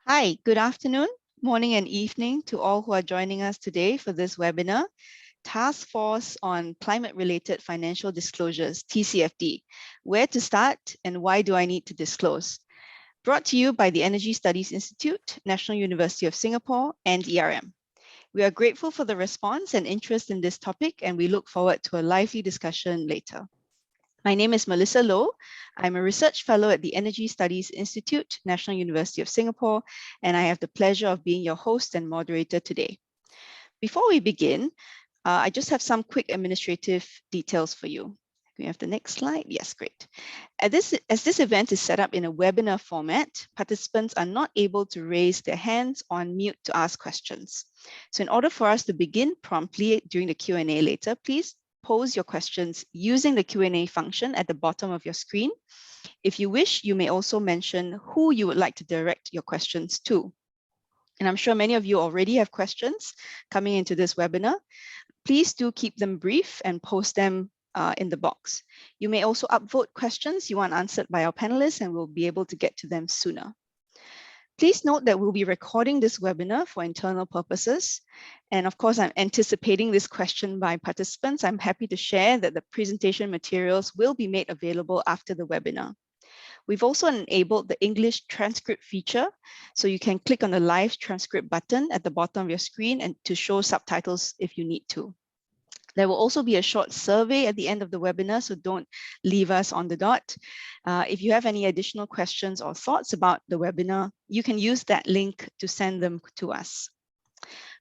Hi, good afternoon, morning and evening to all who are joining us today for this webinar, Taskforce on Climate-Related Financial Disclosures, TCFD. Where to start and why do I need to disclose? Brought to you by the Energy Studies Institute, National University of Singapore, and Eram. We are grateful for the response and interest in this topic, and we look forward to a lively discussion later. My name is Melissa Loh. I'm a research fellow at the Energy Studies Institute, National University of Singapore, and I have the pleasure of being your host and moderator today. Before we begin, I just have some quick administrative details for you. Can we have the next slide? Yes, great. As this event is set up in a webinar format, participants are not able to raise their hands or unmute to ask questions. So in order for us to begin promptly during the Q&A later, please pose your questions using the Q&A function at the bottom of your screen. If you wish, you may also mention who you would like to direct your questions to. And I'm sure many of you already have questions coming into this webinar. Please do keep them brief and post them in the box. You may also upvote questions you want answered by our panelists, and we'll be able to get to them sooner. Please note that we'll be recording this webinar for internal purposes. And of course, I'm anticipating this question by participants. I'm happy to share that the presentation materials will be made available after the webinar. We've also enabled the English transcript feature, so you can click on the live transcript button at the bottom of your screen and to show subtitles if you need to. There will also be a short survey at the end of the webinar, so don't leave us on the dot. If you have any additional questions or thoughts about the webinar, you can use that link to send them to us.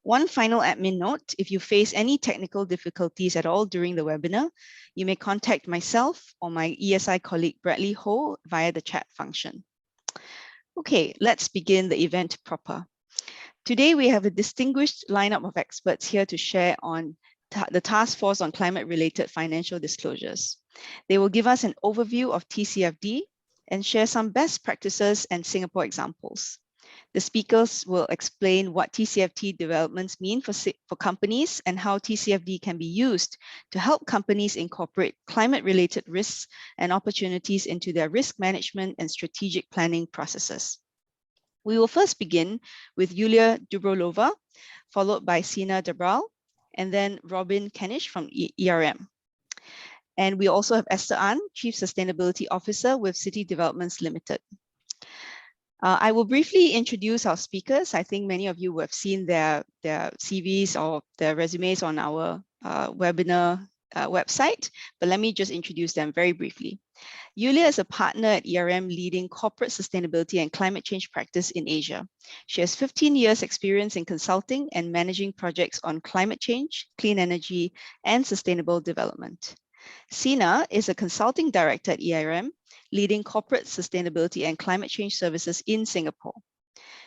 One final admin note, if you face any technical difficulties at all during the webinar, you may contact myself or my ESI colleague Bradley Ho via the chat function. Okay, let's begin the event proper. Today, we have a distinguished lineup of experts here to share on the Task Force on Climate-Related Financial Disclosures. They will give us an overview of TCFD and share some best practices and Singapore examples. The speakers will explain what TCFD developments mean for companies and how TCFD can be used to help companies incorporate climate-related risks and opportunities into their risk management and strategic planning processes. We will first begin with Yulia Dubrolova, followed by Sina Dabral, and then Robin Kenish from Eram. And we also have Esther An, Chief Sustainability Officer with City Developments Limited. I will briefly introduce our speakers. I think many of you have seen their CVs or their resumes on our webinar website, but let me just introduce them very briefly. Yulia is a partner at Eram leading corporate sustainability and climate change practice in Asia. She has 15 years experience in consulting and managing projects on climate change, clean energy, and sustainable development. Sina is a consulting director at Eram, leading corporate sustainability and climate change services in Singapore.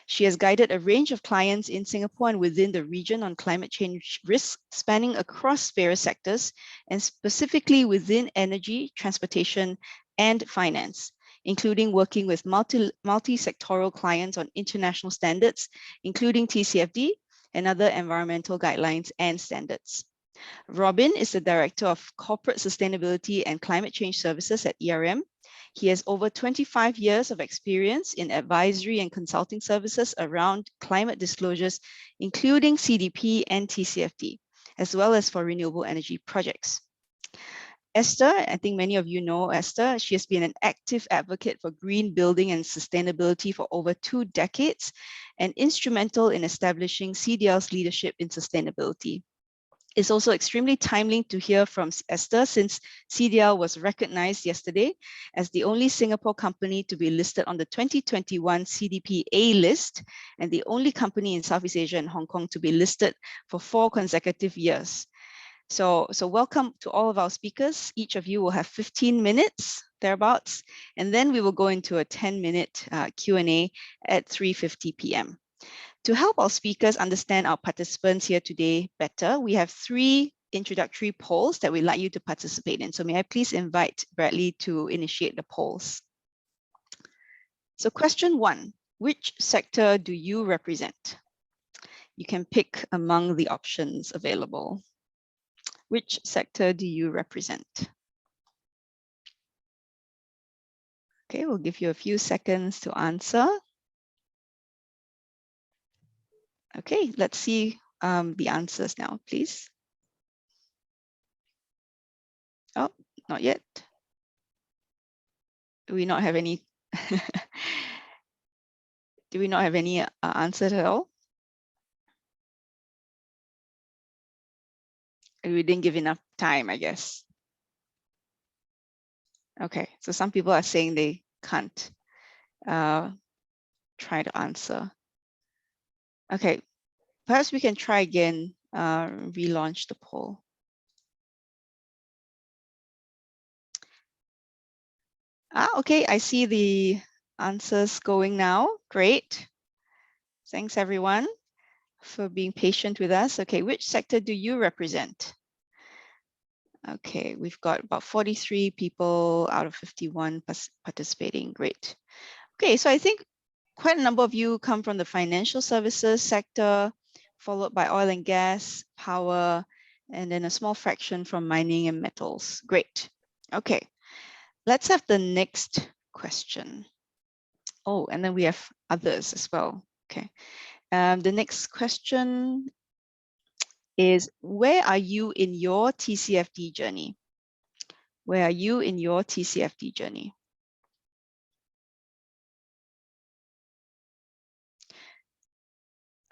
She has guided a range of clients in Singapore and within the region on climate change risks spanning across various sectors and specifically within energy, transportation, and finance, including working with multi-sectoral clients on international standards, including TCFD and other environmental guidelines and standards. Robin is the Director of Corporate Sustainability and Climate Change Services at Eram. He has over 25 years of experience in advisory and consulting services around climate disclosures, including CDP and TCFD, as well as for renewable energy projects. Esther, I think many of you know Esther. She has been an active advocate for green building and sustainability for over 2 decades and instrumental in establishing CDL's leadership in sustainability. It's also extremely timely to hear from Esther since CDL was recognized yesterday as the only Singapore company to be listed on the 2021 CDP A list and the only company in Southeast Asia and Hong Kong to be listed for 4 consecutive years. So welcome to all of our speakers. Each of you will have 15 minutes, thereabouts, and then we will go into a 10-minute Q&A at 3:50 p.m. To help our speakers understand our participants here today better, we have 3 introductory polls that we'd like you to participate in. So may I please invite Bradley to initiate the polls. So question 1, which sector do you represent? You can pick among the options available. Which sector do you represent? Okay, we'll give you a few seconds to answer. Okay, let's see the answers now, please. Oh, not yet. Do we not have any? Do we not have any answers at all? We didn't give enough time, I guess. Okay, so some people are saying they can't try to answer. Okay, perhaps we can try again, relaunch the poll. Okay, I see the answers going now. Great. Thanks everyone for being patient with us. Okay, which sector do you represent? Okay, we've got about 43 people out of 51 participating. Great. Okay, so I think quite a number of you come from the financial services sector, followed by oil and gas, power, and then a small fraction from mining and metals. Great. Okay, let's have the next question. Oh, and then we have others as well. Okay. The next question is, where are you in your TCFD journey? Where are you in your TCFD journey?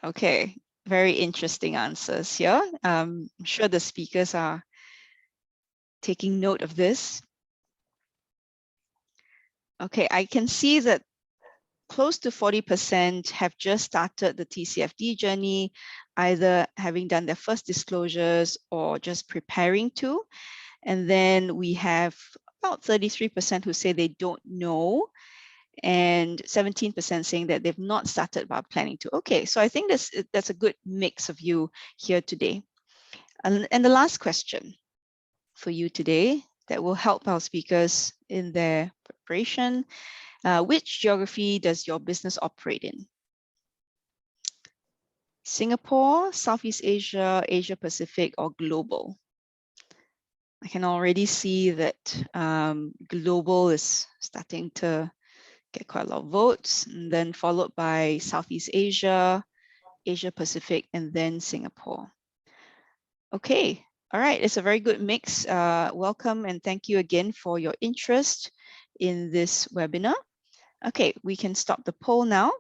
Okay, very interesting answers here. I'm sure the speakers are taking note of this. Okay, I can see that close to 40% have just started the TCFD journey, either having done their first disclosures or just preparing to. And then we have about 33% who say they don't know, and 17% saying that they've not started but are planning to. Okay, so I think that's a good mix of you here today. And the last question for you today that will help our speakers in their preparation. Which geography does your business operate in? Singapore, Southeast Asia, Asia Pacific, or global? I can already see that global is starting to get quite a lot of votes, and then followed by Southeast Asia, Asia Pacific, and then Singapore. Okay, all right, it's a very good mix. Welcome and thank you again for your interest in this webinar. Okay, we can stop the poll now.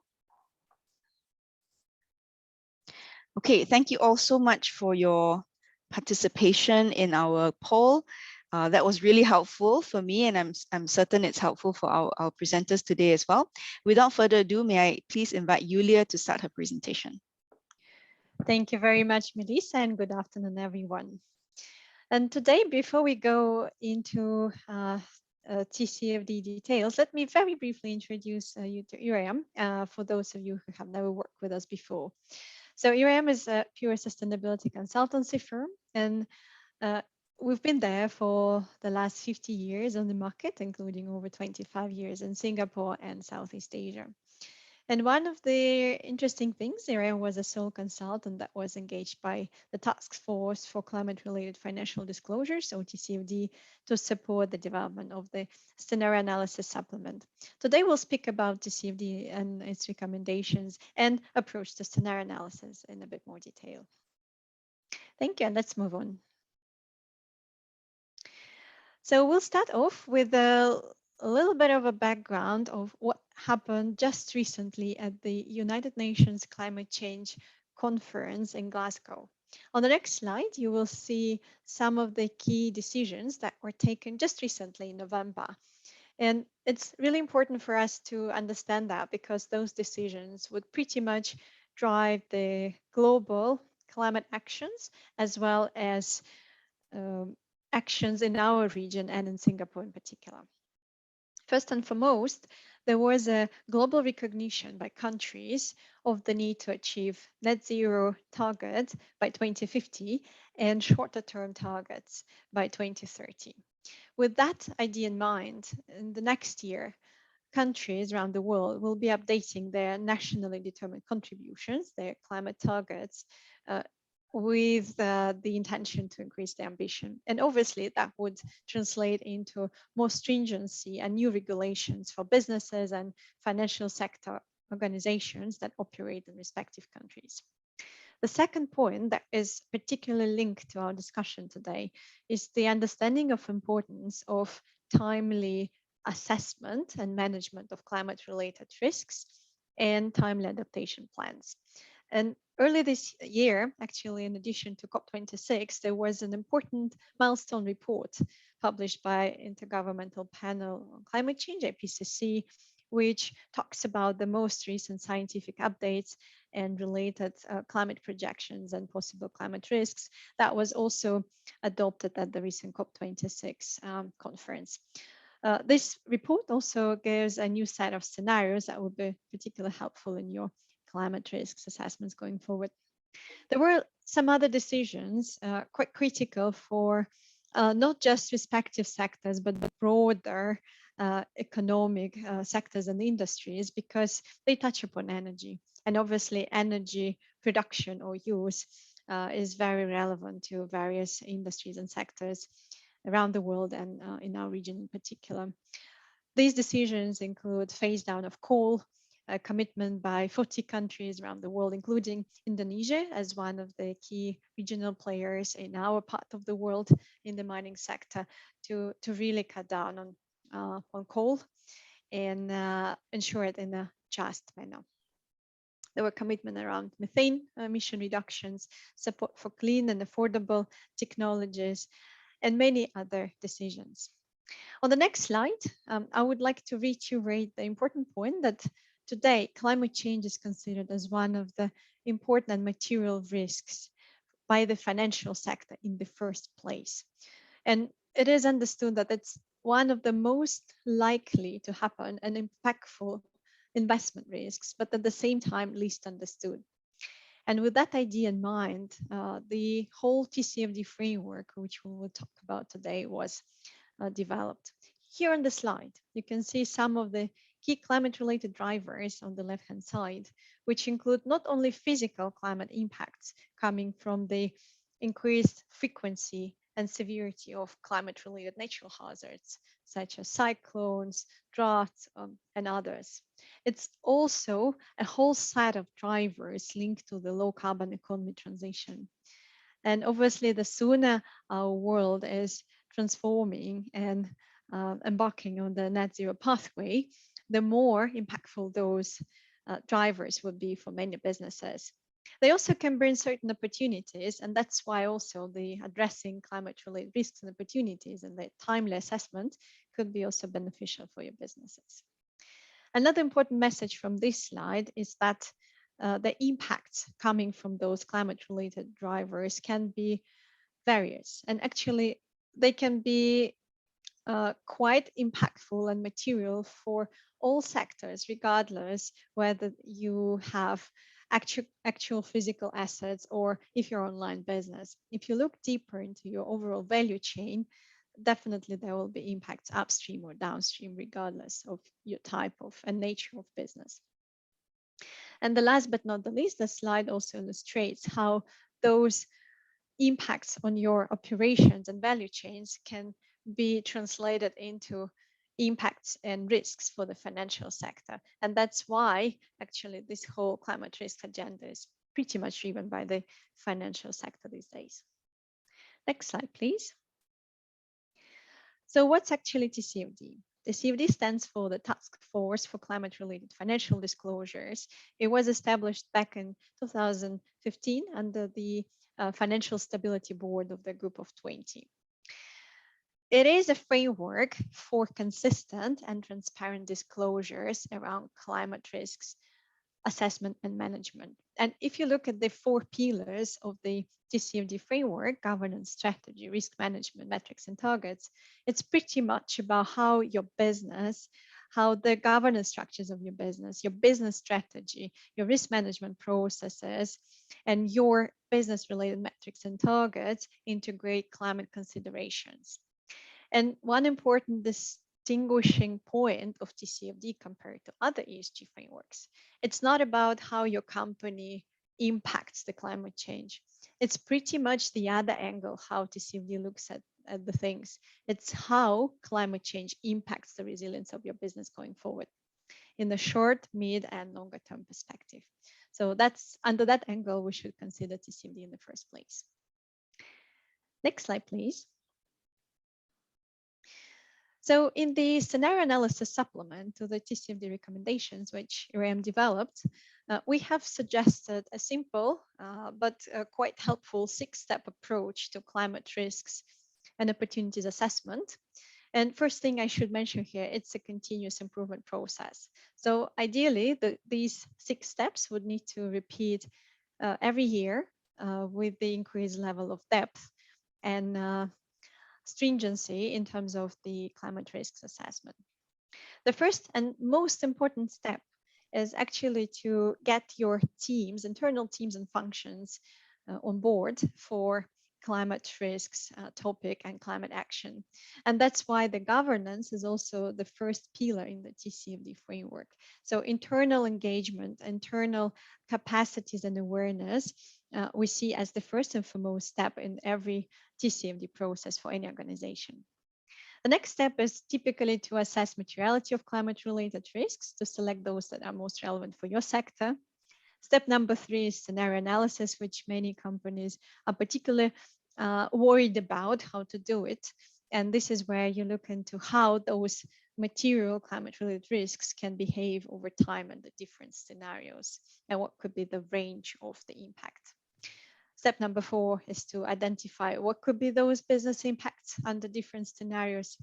Okay, thank you all so much for your participation in our poll. That was really helpful for me, and I'm certain it's helpful for our presenters today as well. Without further ado, may I please invite Yulia to start her presentation. Thank you very much, Melissa, and good afternoon, everyone. And today, before we go into TCFD details, let me very briefly introduce you to Eram for those of you who have never worked with us before. So Eram is a pure sustainability consultancy firm, and we've been there for the last 50 years on the market, including over 25 years in Singapore and Southeast Asia. And one of the interesting things, Eram was a sole consultant that was engaged by the Taskforce for Climate-Related Financial Disclosures, or TCFD, to support the development of the scenario analysis supplement. Today, we'll speak about TCFD and its recommendations and approach to scenario analysis in a bit more detail. Thank you, and let's move on. So we'll start off with a little bit of a background of what happened just recently at the United Nations Climate Change Conference in Glasgow. On the next slide, you will see some of the key decisions that were taken just recently in November. And it's really important for us to understand that, because those decisions would pretty much drive the global climate actions as well as actions in our region and in Singapore in particular. First and foremost, there was a global recognition by countries of the need to achieve net zero targets by 2050 and shorter term targets by 2030. With that idea in mind, in the next year, countries around the world will be updating their nationally determined contributions, their climate targets, with the intention to increase the ambition. And obviously that would translate into more stringency and new regulations for businesses and financial sector organizations that operate in respective countries. The second point that is particularly linked to our discussion today is the understanding of importance of timely assessment and management of climate-related risks and timely adaptation plans. And early this year, actually, in addition to COP26, there was an important milestone report published by Intergovernmental Panel on Climate Change, IPCC, which talks about the most recent scientific updates and related climate projections and possible climate risks. That was also adopted at the recent COP26 conference. This report also gives a new set of scenarios that would be particularly helpful in your climate risks assessments going forward. There were some other decisions quite critical for not just respective sectors, but broader economic sectors and industries, because they touch upon energy. And obviously energy production or use is very relevant to various industries and sectors around the world and in our region in particular. These decisions include phase down of coal, a commitment by 40 countries around the world, including Indonesia as one of the key regional players in our part of the world in the mining sector, to really cut down on coal and ensure it in a just manner. There were commitments around methane emission reductions, support for clean and affordable technologies, and many other decisions. On the next slide, I would like to reiterate the important point that today climate change is considered as one of the important and material risks by the financial sector in the first place. And it is understood that it's one of the most likely to happen and impactful investment risks, but at the same time least understood. And with that idea in mind, the whole TCFD framework, which we will talk about today, was developed. Here on the slide, you can see some of the key climate-related drivers on the left-hand side, which include not only physical climate impacts coming from the increased frequency and severity of climate-related natural hazards, such as cyclones, droughts, and others. It's also a whole set of drivers linked to the low-carbon economy transition. And obviously, the sooner our world is transforming and embarking on the net zero pathway, the more impactful those drivers would be for many businesses. They also can bring certain opportunities, and that's why also the addressing climate-related risks and opportunities and the timely assessment could be also beneficial for your businesses. Another important message from this slide is that the impacts coming from those climate-related drivers can be various, and actually they can be quite impactful and material for all sectors, regardless whether you have actual physical assets or if you're online business. If you look deeper into your overall value chain, definitely there will be impacts upstream or downstream, regardless of your type of and nature of business. And the last but not the least, the slide also illustrates how those impacts on your operations and value chains can be translated into impacts and risks for the financial sector. And that's why actually this whole climate risk agenda is pretty much driven by the financial sector these days. Next slide, please. So what's actually TCFD? The CFD stands for the Taskforce for Climate-Related Financial Disclosures. It was established back in 2015 under the Financial Stability Board of the Group of 20. It is a framework for consistent and transparent disclosures around climate risks, assessment and management. And if you look at the 4 pillars of the TCFD framework, governance, strategy, risk management, metrics and targets, it's pretty much about how your business, how the governance structures of your business strategy, your risk management processes, and your business related metrics and targets integrate climate considerations. And one important distinguishing point of TCFD compared to other ESG frameworks, it's not about how your company impacts the climate change. It's pretty much the other angle, how TCFD looks at the things. It's how climate change impacts the resilience of your business going forward in the short, mid, and longer term perspective. So that's under that angle, we should consider TCFD in the first place. Next slide, please. So in the scenario analysis supplement to the TCFD recommendations, which Eram developed, we have suggested a simple but quite helpful 6-step approach to climate risks and opportunities assessment. And first thing I should mention here, it's a continuous improvement process. So ideally, these 6 steps would need to repeat every year with the increased level of depth and stringency in terms of the climate risks assessment. The first and most important step is actually to get your teams, internal teams and functions on board for climate risks topic and climate action. And that's why the governance is also the first pillar in the TCFD framework. So internal engagement, internal capacities and awareness we see as the first and foremost step in every TCFD process for any organization. The next step is typically to assess materiality of climate-related risks to select those that are most relevant for your sector. Step number 3 is scenario analysis, which many companies are particularly worried about how to do it. And this is where you look into how those material climate-related risks can behave over time and the different scenarios and what could be the range of the impact. Step number 4 is to identify what could be those business impacts under different scenarios.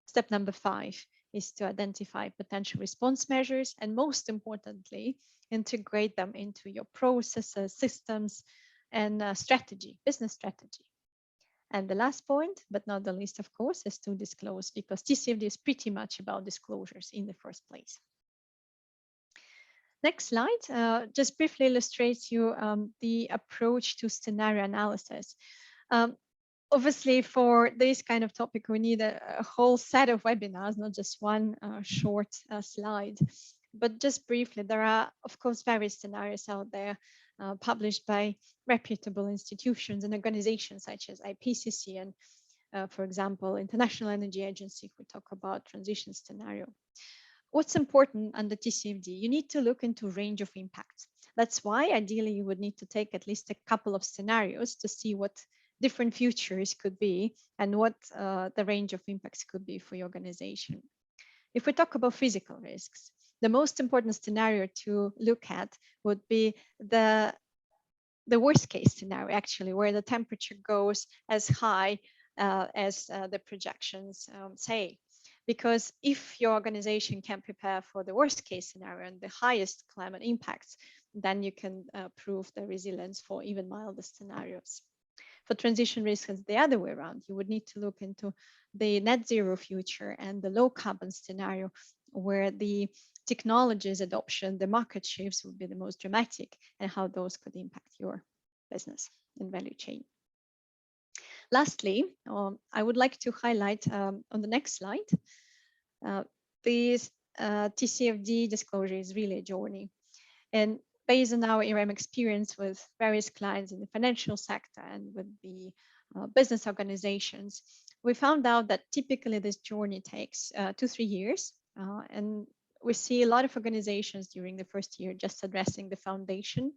Step number 5 is to identify potential response measures and, most importantly, integrate them into your processes, systems, and strategy, business strategy. And the last point, but not the least, of course, is to disclose, because TCFD is pretty much about disclosures in the first place. Next slide just briefly illustrates you the approach to scenario analysis. Obviously, for this kind of topic, we need a whole set of webinars, not just one short slide. But just briefly, there are, of course, various scenarios out there published by reputable institutions and organizations such as IPCC and, for example, International Energy Agency, if we talk about transition scenario. What's important under TCFD? You need to look into range of impacts. That's why ideally you would need to take at least a couple of scenarios to see what different futures could be and what the range of impacts could be for your organization. If we talk about physical risks, the most important scenario to look at would be the worst case scenario, actually, where the temperature goes as high as the projections say. Because if your organization can prepare for the worst case scenario and the highest climate impacts, then you can prove the resilience for even milder scenarios. For transition risks, it's the other way around. You would need to look into the net zero future and the low carbon scenario, where the technologies adoption, the market shifts would be the most dramatic, and how those could impact your business and value chain. Lastly, I would like to highlight on the next slide, this TCFD disclosure is really a journey. And based on our Eram experience with various clients in the financial sector and with the business organizations, we found out that typically this journey takes 2-3 years. And we see a lot of organizations during the first year just addressing the foundation,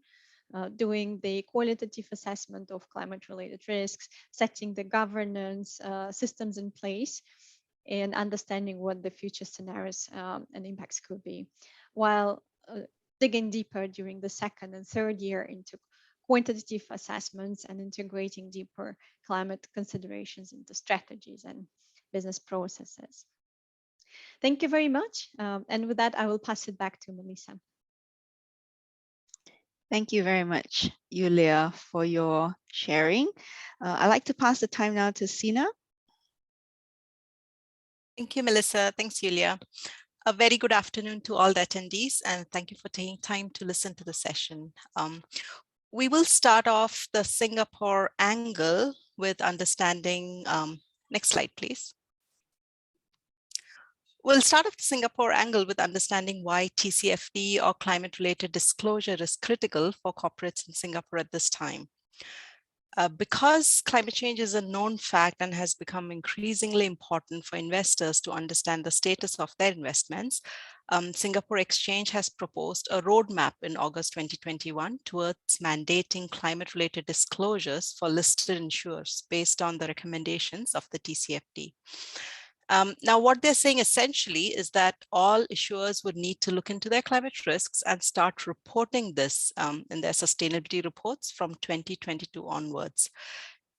doing the qualitative assessment of climate-related risks, setting the governance systems in place, and understanding what the future scenarios and impacts could be, while digging deeper during the second and third year into quantitative assessments and integrating deeper climate considerations into strategies and business processes. Thank you very much. And with that, I will pass it back to Melissa. Thank you very much, Yulia, for your sharing. I'd like to pass the time now to Sina. Thank you, Melissa. Thanks, Yulia. A very good afternoon to all the attendees, and thank you for taking time to listen to the session. We will start off the Singapore angle with understanding, next slide, please. We'll start off the Singapore angle with understanding why TCFD or climate-related disclosure is critical for corporates in Singapore at this time. Because climate change is a known fact and has become increasingly important for investors to understand the status of their investments, Singapore Exchange has proposed a roadmap in August 2021 towards mandating climate-related disclosures for listed insurers based on the recommendations of the TCFD. Now, what they're saying essentially is that all issuers would need to look into their climate risks and start reporting this in their sustainability reports from 2022 onwards.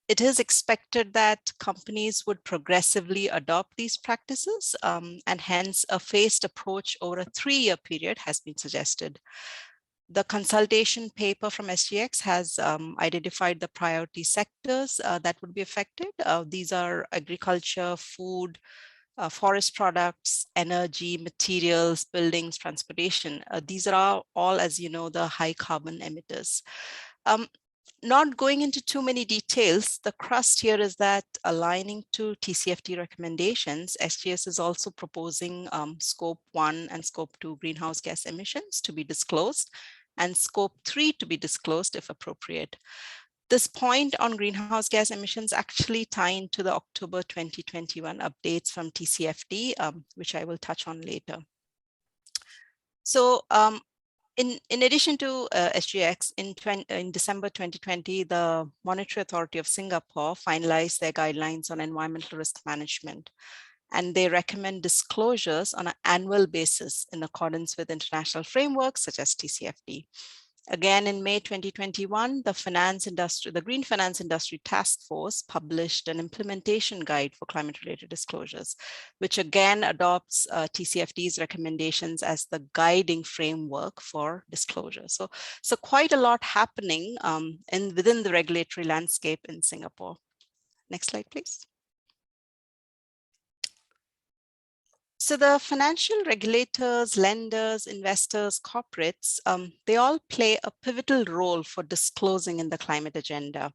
It is expected that companies would progressively adopt these practices, and hence a phased approach over a 3-year period has been suggested. The consultation paper from HKEX has identified the priority sectors that would be affected. These are agriculture, food, forest products, energy, materials, buildings, transportation. These are all, as you know, the high carbon emitters. Not going into too many details, the crust here is that aligning to TCFD recommendations, SGS is also proposing Scope 1 and Scope 2 greenhouse gas emissions to be disclosed and Scope 3 to be disclosed if appropriate. This point on greenhouse gas emissions actually tie into the October 2021 updates from TCFD, which I will touch on later. So in addition to HKEX, in December 2020, the Monetary Authority of Singapore finalized their guidelines on environmental risk management, and they recommend disclosures on an annual basis in accordance with international frameworks such as TCFD. Again, in May 2021, the Green Finance Industry Taskforce published an implementation guide for climate-related disclosures, which again adopts TCFD's recommendations as the guiding framework for disclosure. So quite a lot happening within the regulatory landscape in Singapore. Next slide, please. So the financial regulators, lenders, investors, corporates, they all play a pivotal role for disclosing in the climate agenda.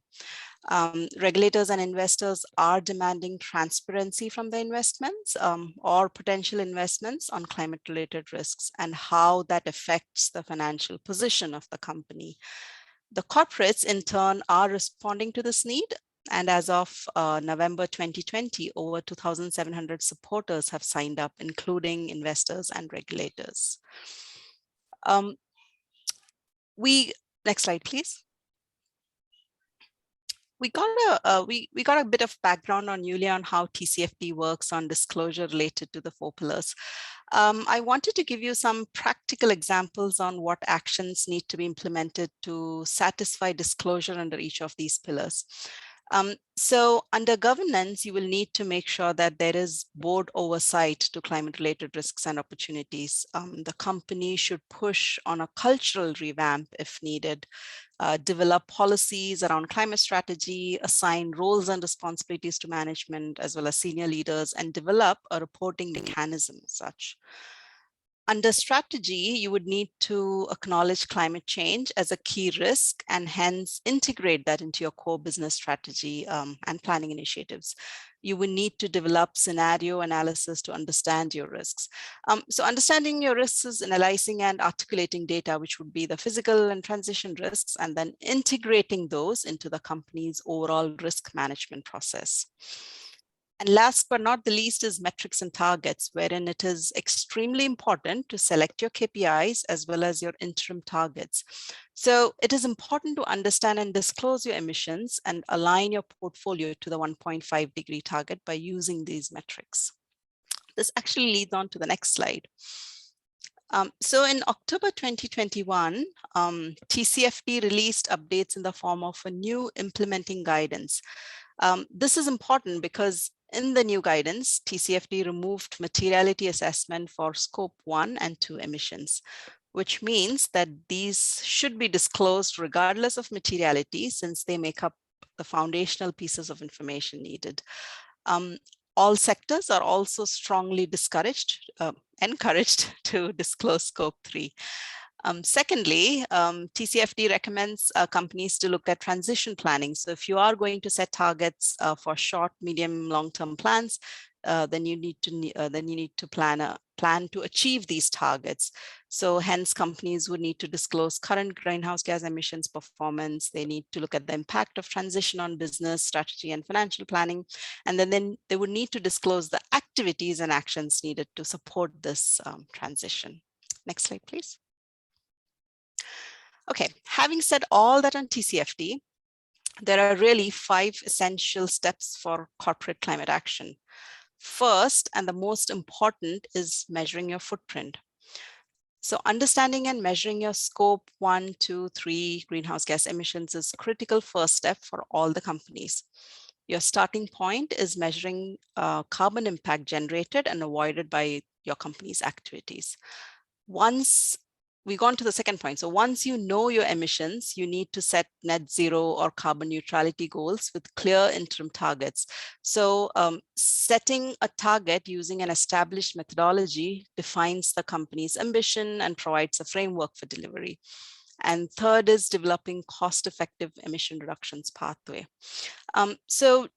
Regulators and investors are demanding transparency from the investments or potential investments on climate-related risks and how that affects the financial position of the company. The corporates, in turn, are responding to this need. And as of November 2020, over 2,700 supporters have signed up, including investors and regulators. Next slide, please. We got a bit of background on Yulia on how TCFD works on disclosure related to the 4 pillars. I wanted to give you some practical examples on what actions need to be implemented to satisfy disclosure under each of these pillars. So under governance, you will need to make sure that there is board oversight to climate-related risks and opportunities. The company should push on a cultural revamp if needed, develop policies around climate strategy, assign roles and responsibilities to management as well as senior leaders, and develop a reporting mechanism as such. Under strategy, you would need to acknowledge climate change as a key risk and hence integrate that into your core business strategy and planning initiatives. You would need to develop scenario analysis to understand your risks. So understanding your risks is analyzing and articulating data, which would be the physical and transition risks, and then integrating those into the company's overall risk management process. And last but not the least is metrics and targets, wherein it is extremely important to select your KPIs as well as your interim targets. So it is important to understand and disclose your emissions and align your portfolio to the 1.5 degree target by using these metrics. This actually leads on to the next slide. So in October 2021, TCFD released updates in the form of a new implementing guidance. This is important because in the new guidance, TCFD removed materiality assessment for Scope 1 and 2 emissions, which means that these should be disclosed regardless of materiality since they make up the foundational pieces of information needed. All sectors are also strongly encouraged to disclose Scope 3. Secondly, TCFD recommends companies to look at transition planning. So if you are going to set targets for short, medium, long-term plans, then you need to plan to achieve these targets. So hence companies would need to disclose current greenhouse gas emissions performance. They need to look at the impact of transition on business strategy and financial planning. And then they would need to disclose the activities and actions needed to support this transition. Next slide, please. Okay, having said all that on TCFD, there are really 5 essential steps for corporate climate action. First, and the most important, is measuring your footprint. So understanding and measuring your scope 1, 2, 3 greenhouse gas emissions is critical first step for all the companies. Your starting point is measuring carbon impact generated and avoided by your company's activities. Once we go on to the second point. So once you know your emissions, you need to set net zero or carbon neutrality goals with clear interim targets. So setting a target using an established methodology defines the company's ambition and provides a framework for delivery. And third is developing cost-effective emission reductions pathway. So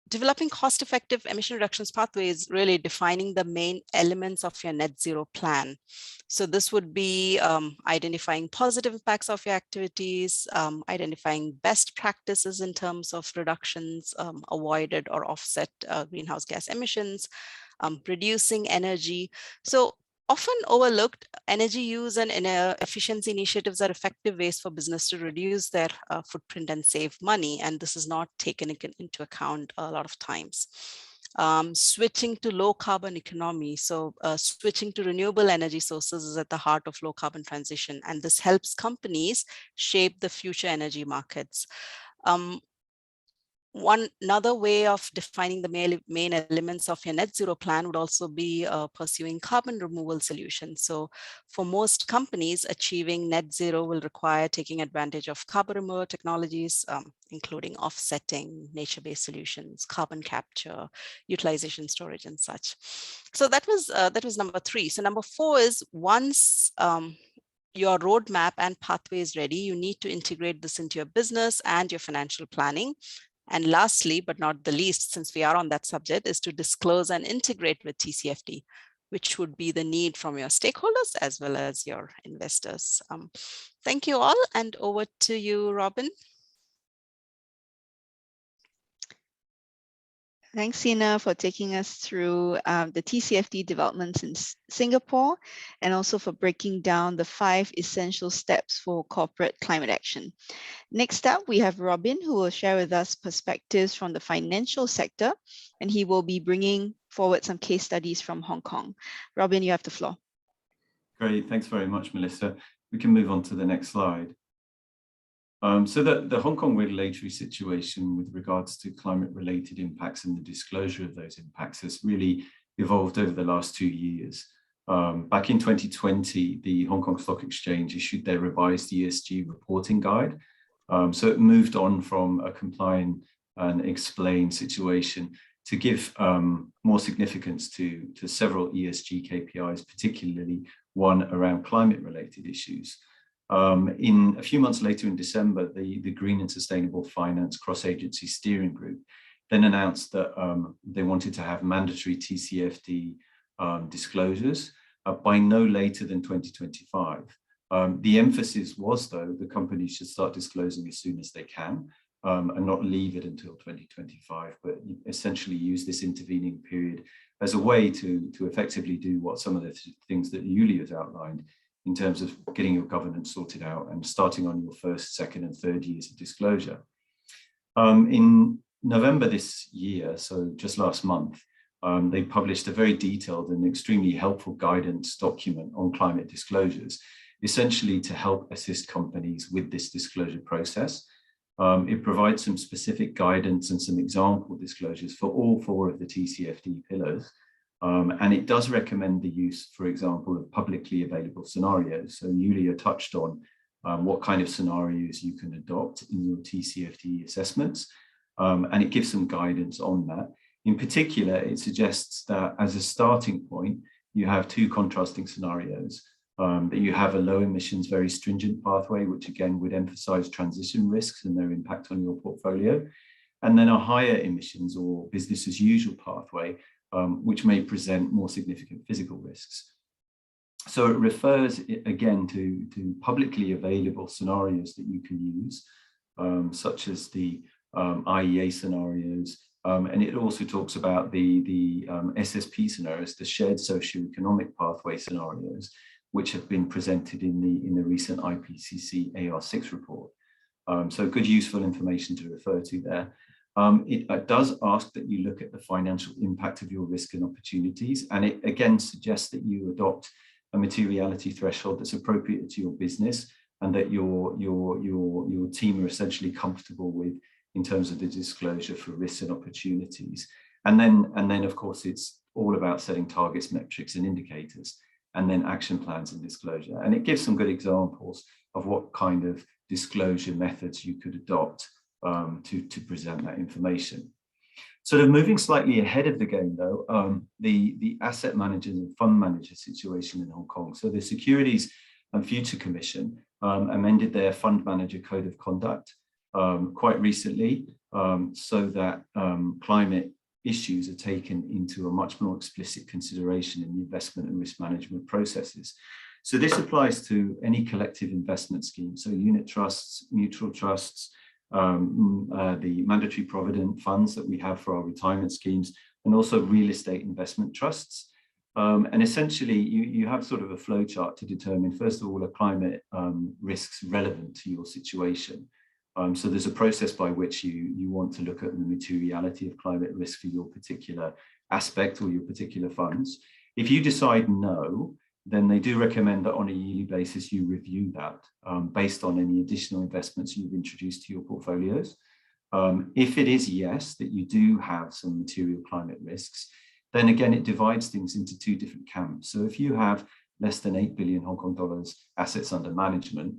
developing cost-effective emission reductions pathway is really defining the main elements of your net zero plan. So this would be identifying positive impacts of your activities, identifying best practices in terms of reductions, avoided or offset greenhouse gas emissions, reducing energy. So often overlooked, energy use and efficiency initiatives are effective ways for business to reduce their footprint and save money. And this is not taken into account a lot of times. Switching to low carbon economy. So switching to renewable energy sources is at the heart of low carbon transition. And this helps companies shape the future energy markets. Another way of defining the main elements of your net zero plan would also be pursuing carbon removal solutions. So for most companies, achieving net zero will require taking advantage of carbon removal technologies, including offsetting, nature-based solutions, carbon capture, utilization, storage, and such. So that was number 3. So number 4 is once your roadmap and pathway is ready, you need to integrate this into your business and your financial planning. And lastly, but not the least, since we are on that subject, is to disclose and integrate with TCFD, which would be the need from your stakeholders as well as your investors. Thank you all, and over to you, Robin. Thanks, Sina, for taking us through the TCFD developments in Singapore, and also for breaking down the 5 essential steps for corporate climate action. Next up, we have Robin, who will share with us perspectives from the financial sector, and he will be bringing forward some case studies from Hong Kong. Robin, you have the floor. Great, thanks very much, Melissa. We can move on to the next slide. So the Hong Kong regulatory situation with regards to climate-related impacts and the disclosure of those impacts has really evolved over the last 2 years. Back in 2020, the Hong Kong Stock Exchange issued their revised ESG reporting guide. So it moved on from a comply and explain situation to give more significance to several ESG KPIs, particularly one around climate-related issues. In a few months later in December, the Green and Sustainable Finance Cross-Agency Steering Group then announced that they wanted to have mandatory TCFD disclosures by no later than 2025. The emphasis was, though, the companies should start disclosing as soon as they can and not leave it until 2025, but essentially use this intervening period as a way to effectively do what some of the things that Yulia has outlined in terms of getting your governance sorted out and starting on your first, second, and third years of disclosure. In November this year, so just last month, they published a very detailed and extremely helpful guidance document on climate disclosures, essentially to help assist companies with this disclosure process. It provides some specific guidance and some example disclosures for all 4 of the TCFD pillars. And it does recommend the use, for example, of publicly available scenarios. So Yulia touched on what kind of scenarios you can adopt in your TCFD assessments. And it gives some guidance on that. In particular, it suggests that as a starting point, you have 2 contrasting scenarios. That you have a low emissions, very stringent pathway, which again would emphasize transition risks and their impact on your portfolio. And then a higher emissions or business as usual pathway, which may present more significant physical risks. So it refers again to publicly available scenarios that you can use, such as the IEA scenarios, and it also talks about the SSP scenarios, the shared socioeconomic pathway scenarios, which have been presented in the recent IPCC AR6 report. So good, useful information to refer to there. It does ask that you look at the financial impact of your risk and opportunities, and it again suggests that you adopt a materiality threshold that's appropriate to your business and that your team are essentially comfortable with in terms of the disclosure for risks and opportunities. And then of course, it's all about setting targets, metrics, and indicators, and then action plans and disclosure. And it gives some good examples of what kind of disclosure methods you could adopt to present that information. Sort of moving slightly ahead of the game though, the asset managers and fund manager situation in Hong Kong. So the Securities and Future Commission amended their fund manager code of conduct quite recently, so that climate issues are taken into a much more explicit consideration in the investment and risk management processes. So this applies to any collective investment scheme, so unit trusts, mutual trusts, the mandatory provident funds that we have for our retirement schemes, and also real estate investment trusts. And essentially, you have sort of a flow chart to determine, first of all, are climate risks relevant to your situation? So there's a process by which you want to look at the materiality of climate risk for your particular aspect or your particular funds. If you decide no, then they do recommend that on a yearly basis you review that based on any additional investments you've introduced to your portfolios. If it is yes, that you do have some material climate risks, then again it divides things into two different camps. So if you have less than 8 billion Hong Kong dollars assets under management,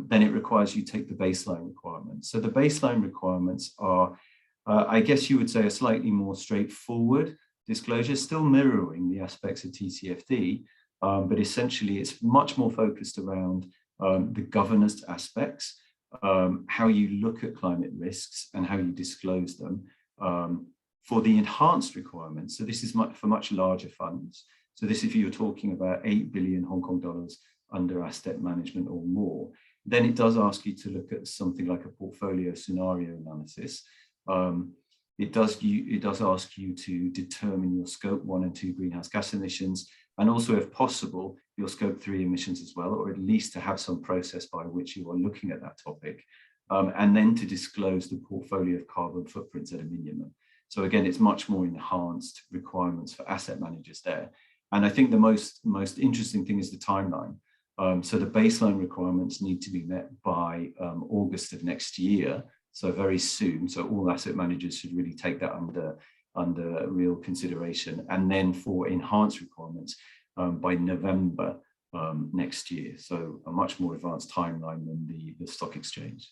then it requires you take the baseline requirements. So the baseline requirements are, I guess you would say, a slightly more straightforward disclosure, still mirroring the aspects of TCFD, but essentially it's much more focused around the governance aspects, how you look at climate risks and how you disclose them. For the enhanced requirements, so this is for much larger funds. So this, if you're talking about 8 billion Hong Kong dollars under asset management or more, then it does ask you to look at something like a portfolio scenario analysis. It does ask you to determine your scope 1 and 2 greenhouse gas emissions, and also, if possible, your scope 3 emissions as well, or at least to have some process by which you are looking at that topic, and then to disclose the portfolio of carbon footprints at a minimum. So again, it's much more enhanced requirements for asset managers there. And I think the most interesting thing is the timeline. So the baseline requirements need to be met by August of next year, so very soon. So all asset managers should really take that under real consideration. And then for enhanced requirements by November next year. So a much more advanced timeline than the stock exchange.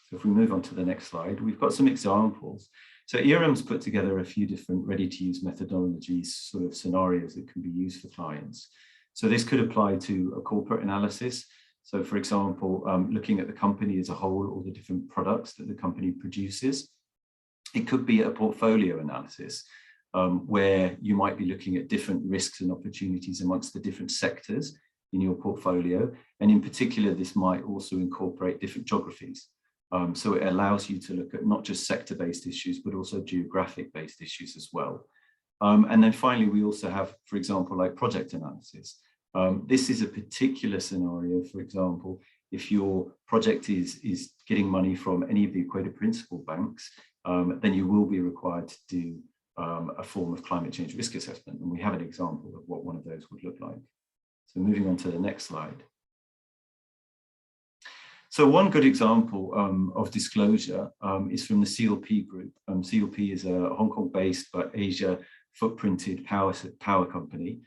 So if we move on to the next slide, we've got some examples. So Eram's put together a few different ready-to-use methodologies, sort of scenarios that can be used for clients. So this could apply to a corporate analysis. So for example, looking at the company as a whole, all the different products that the company produces. It could be a portfolio analysis where you might be looking at different risks and opportunities amongst the different sectors in your portfolio. And in particular, this might also incorporate different geographies. So it allows you to look at not just sector-based issues, but also geographic-based issues as well. And then finally, we also have, for example, like project analysis. This is a particular scenario, for example, if your project is getting money from any of the accredited principal banks, then you will be required to do a form of climate change risk assessment. And we have an example of what one of those would look like. So moving on to the next slide. So one good example of disclosure is from the CLP Group. CLP is a Hong Kong-based but Asia footprinted power company.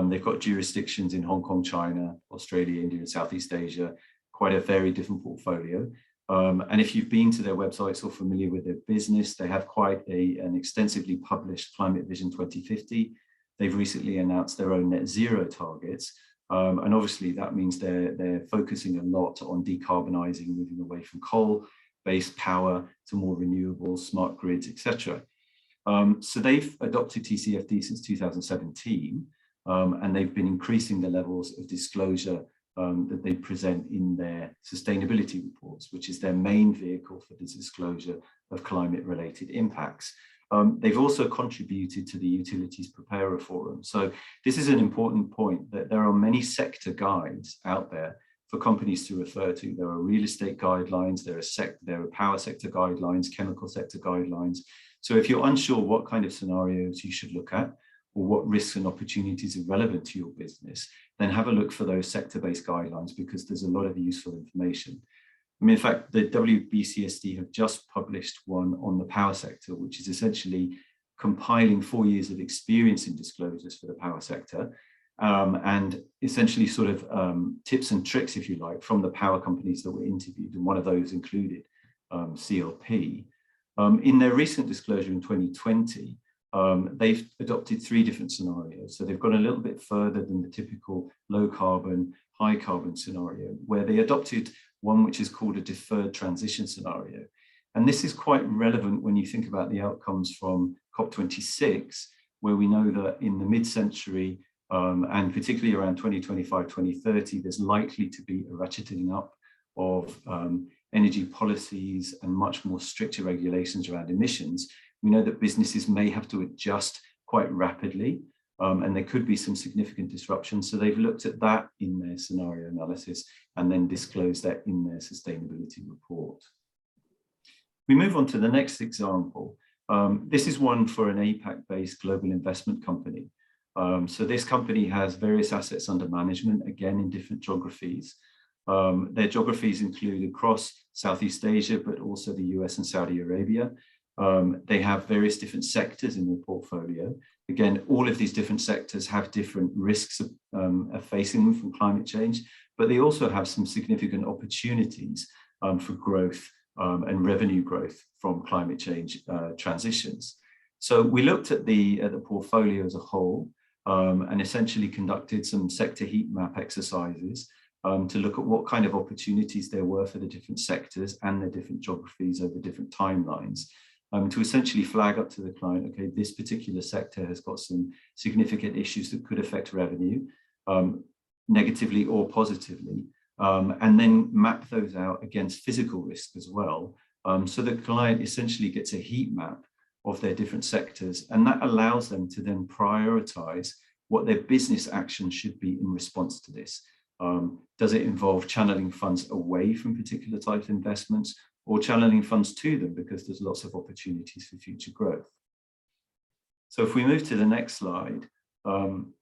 They've got jurisdictions in Hong Kong, China, Australia, India, and Southeast Asia, quite a very different portfolio. And if you've been to their websites or familiar with their business, they have quite an extensively published Climate Vision 2050. They've recently announced their own net zero targets. And obviously that means they're focusing a lot on decarbonizing, moving away from coal-based power to more renewables, smart grids, etc. So they've adopted TCFD since 2017, and they've been increasing the levels of disclosure that they present in their sustainability reports, which is their main vehicle for the disclosure of climate-related impacts. They've also contributed to the Utilities Preparer Forum. So this is an important point, that there are many sector guides out there for companies to refer to. There are real estate guidelines, there are power sector guidelines, chemical sector guidelines. So if you're unsure what kind of scenarios you should look at, or what risks and opportunities are relevant to your business, then have a look for those sector-based guidelines, because there's a lot of useful information. I mean, in fact, the WBCSD have just published one on the power sector, which is essentially compiling 4 years of experience in disclosures for the power sector, and essentially sort of tips and tricks, if you like, from the power companies that were interviewed, and one of those included CLP. In their recent disclosure in 2020, they've adopted 3 different scenarios. So they've gone a little bit further than the typical low carbon, high carbon scenario, where they adopted one which is called a deferred transition scenario. And this is quite relevant when you think about the outcomes from COP26, where we know that in the mid-century, and particularly around 2025, 2030, there's likely to be a ratcheting up of energy policies and much more stricter regulations around emissions. We know that businesses may have to adjust quite rapidly, and there could be some significant disruptions. So they've looked at that in their scenario analysis and then disclosed that in their sustainability report. We move on to the next example. This is one for an APAC-based global investment company. So this company has various assets under management, again, in different geographies. Their geographies include across Southeast Asia, but also the US and Saudi Arabia. They have various different sectors in their portfolio. Again, all of these different sectors have different risks of facing them from climate change, but they also have some significant opportunities for growth and revenue growth from climate change transitions. So we looked at the portfolio as a whole and essentially conducted some sector heat map exercises to look at what kind of opportunities there were for the different sectors and their different geographies over different timelines. To essentially flag up to the client, okay, this particular sector has got some significant issues that could affect revenue, negatively or positively, and then map those out against physical risk as well. So the client essentially gets a heat map of their different sectors, and that allows them to then prioritize what their business action should be in response to this. Does it involve channeling funds away from particular types of investments, or channeling funds to them because there's lots of opportunities for future growth? So if we move to the next slide,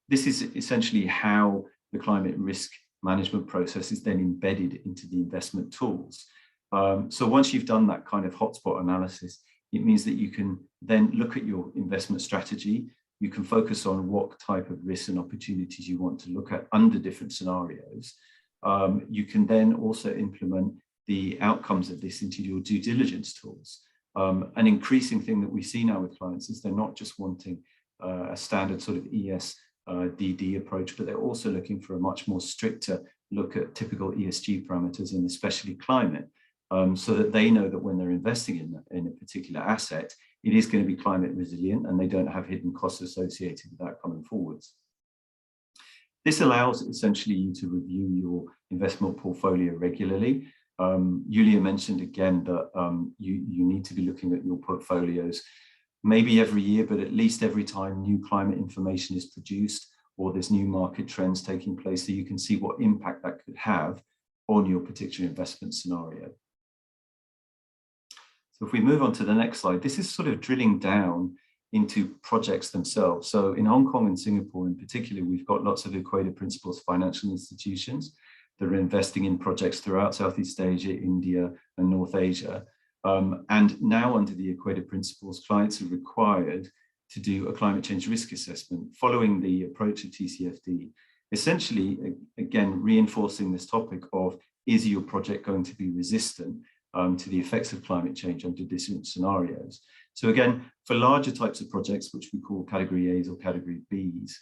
this is essentially how the climate risk management process is then embedded into the investment tools. So once you've done that kind of hotspot analysis, it means that you can then look at your investment strategy. You can focus on what type of risks and opportunities you want to look at under different scenarios. You can then also implement the outcomes of this into your due diligence tools. An increasing thing that we see now with clients is they're not just wanting a standard sort of ESDD approach, but they're also looking for a much more stricter look at typical ESG parameters, and especially climate, so that they know that when they're investing in a particular asset, it is going to be climate resilient and they don't have hidden costs associated with that coming forwards. This allows essentially you to review your investment portfolio regularly. Julia mentioned again that you need to be looking at your portfolios maybe every year, but at least every time new climate information is produced or there's new market trends taking place, so you can see what impact that could have on your particular investment scenario. So if we move on to the next slide, this is sort of drilling down into projects themselves. So in Hong Kong and Singapore in particular, we've got lots of equator principles financial institutions that are investing in projects throughout Southeast Asia, India, and North Asia. And now under the equator principles, clients are required to do a climate change risk assessment following the approach of TCFD, essentially, again, reinforcing this topic of, is your project going to be resistant to the effects of climate change under different scenarios? So again, for larger types of projects, which we call category A's or category B's,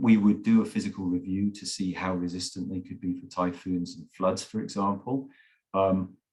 we would do a physical review to see how resistant they could be for typhoons and floods, for example.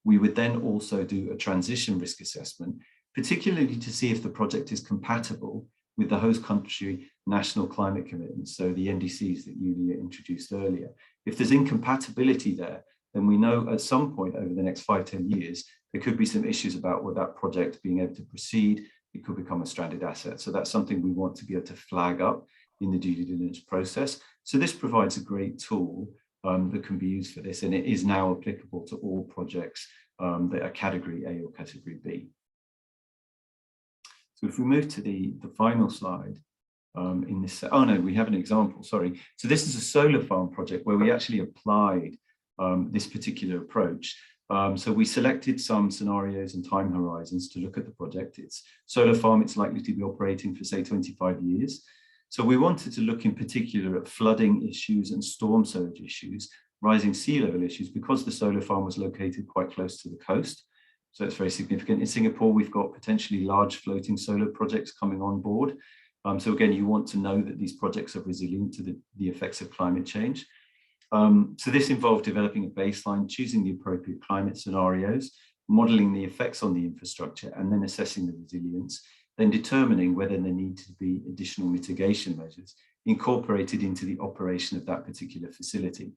We would then also do a transition risk assessment, particularly to see if the project is compatible with the host country national climate commitments, so the NDCs that Yulia introduced earlier. If there's incompatibility there, then we know at some point over the next 5-10 years, there could be some issues about with that project being able to proceed. It could become a stranded asset. So that's something we want to be able to flag up in the due diligence process. So this provides a great tool that can be used for this, and it is now applicable to all projects that are category A or category B. So if we move to the final slide in this, oh no, we have an example, sorry. So this is a solar farm project where we actually applied this particular approach. So we selected some scenarios and time horizons to look at the project. It's solar farm, it's likely to be operating for say 25 years. So we wanted to look in particular at flooding issues and storm surge issues, rising sea level issues, because the solar farm was located quite close to the coast. So it's very significant. In Singapore, we've got potentially large floating solar projects coming on board. So again, you want to know that these projects are resilient to the effects of climate change. So this involved developing a baseline, choosing the appropriate climate scenarios, modeling the effects on the infrastructure, and then assessing the resilience, then determining whether there need to be additional mitigation measures incorporated into the operation of that particular facility.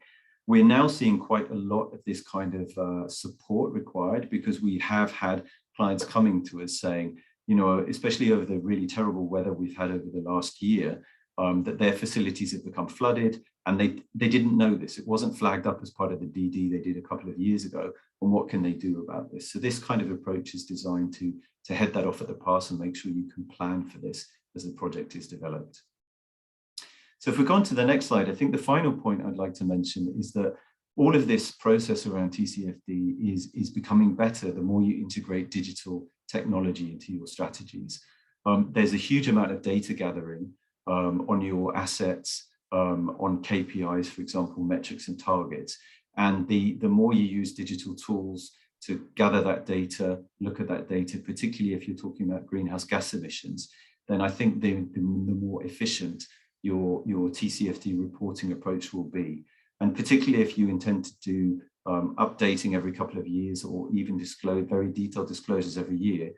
We're now seeing quite a lot of this kind of support required, because we have had clients coming to us saying, you know, especially over the really terrible weather we've had over the last year, that their facilities have become flooded, and they didn't know this. It wasn't flagged up as part of the DD they did a couple of years ago. And what can they do about this? So this kind of approach is designed to head that off at the pass and make sure you can plan for this as the project is developed. So if we go on to the next slide, I think the final point I'd like to mention is that all of this process around TCFD is becoming better the more you integrate digital technology into your strategies. There's a huge amount of data gathering on your assets, on KPIs, for example, metrics and targets. And the more you use digital tools to gather that data, look at that data, particularly if you're talking about greenhouse gas emissions, then I think the more efficient your TCFD reporting approach will be. And particularly if you intend to do updating every couple of years, or even disclose very detailed disclosures every year,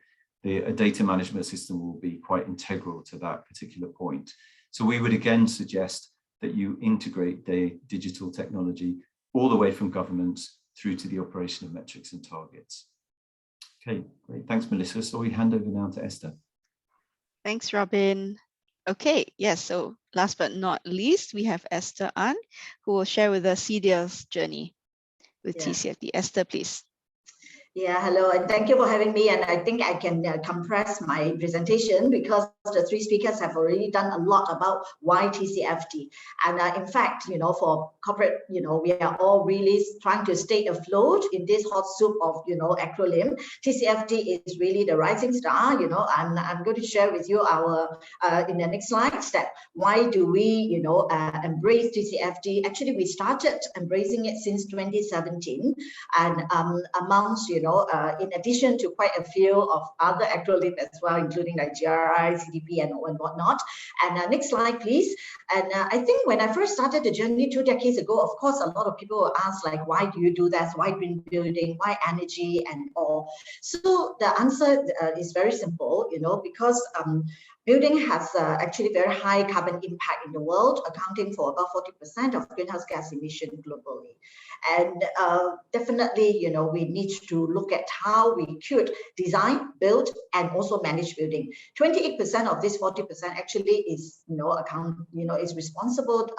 a data management system will be quite integral to that particular point. So we would again suggest that you integrate the digital technology all the way from governments through to the operation of metrics and targets. Okay, great. Thanks, Melissa. So we hand over now to Esther. Thanks, Robin. Okay, yes, so last but not least, we have Esther An, who will share with us CDL's journey with TCFD. Esther, please. Yeah, hello, and thank you for having me. And I think I can compress my presentation because the three speakers have already done a lot about why TCFD. And in fact, you know, for corporate, you know, we are all really trying to stay afloat in this hot soup of, you know, acronym. TCFD is really the rising star, you know, and I'm going to share with you our, in the next slide, that why do we, you know, embrace TCFD? Actually, we started embracing it since 2017, and amongst, you know, in addition to quite a few of other acronyms as well, including like GRI, CDP, and whatnot. And next slide, please. And I think when I first started the journey 2 decades ago, of course, a lot of people will ask, like, why do you do that? Why green building? Why energy and all? So the answer is very simple, you know, because building has actually very high carbon impact in the world, accounting for about 40% of greenhouse gas emission globally. And definitely, you know, we need to look at how we could design, build, and also manage building. 28% of this 40% actually is, you know, is responsible,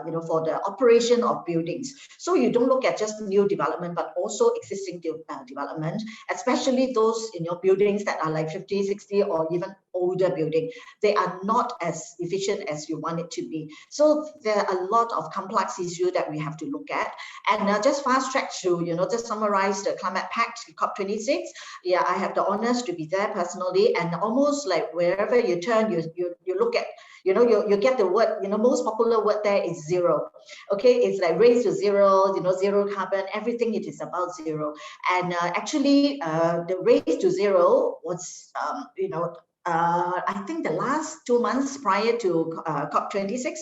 you know, for the operation of buildings. So you don't look at just new development, but also existing development, especially those, you know, buildings that are like 50, 60, or even older building. They are not as efficient as you want it to be. So there are a lot of complex issues that we have to look at. And just fast track to, you know, just summarize the Climate Pact, COP26. Yeah, I have the honors to be there personally, and almost like wherever you turn, you look at, you know, you get the word, you know, most popular word there is zero. Okay, it's like race to zero, you know, zero carbon, everything it is about zero. And actually, the race to zero was, you know, I think the last 2 months prior to COP26,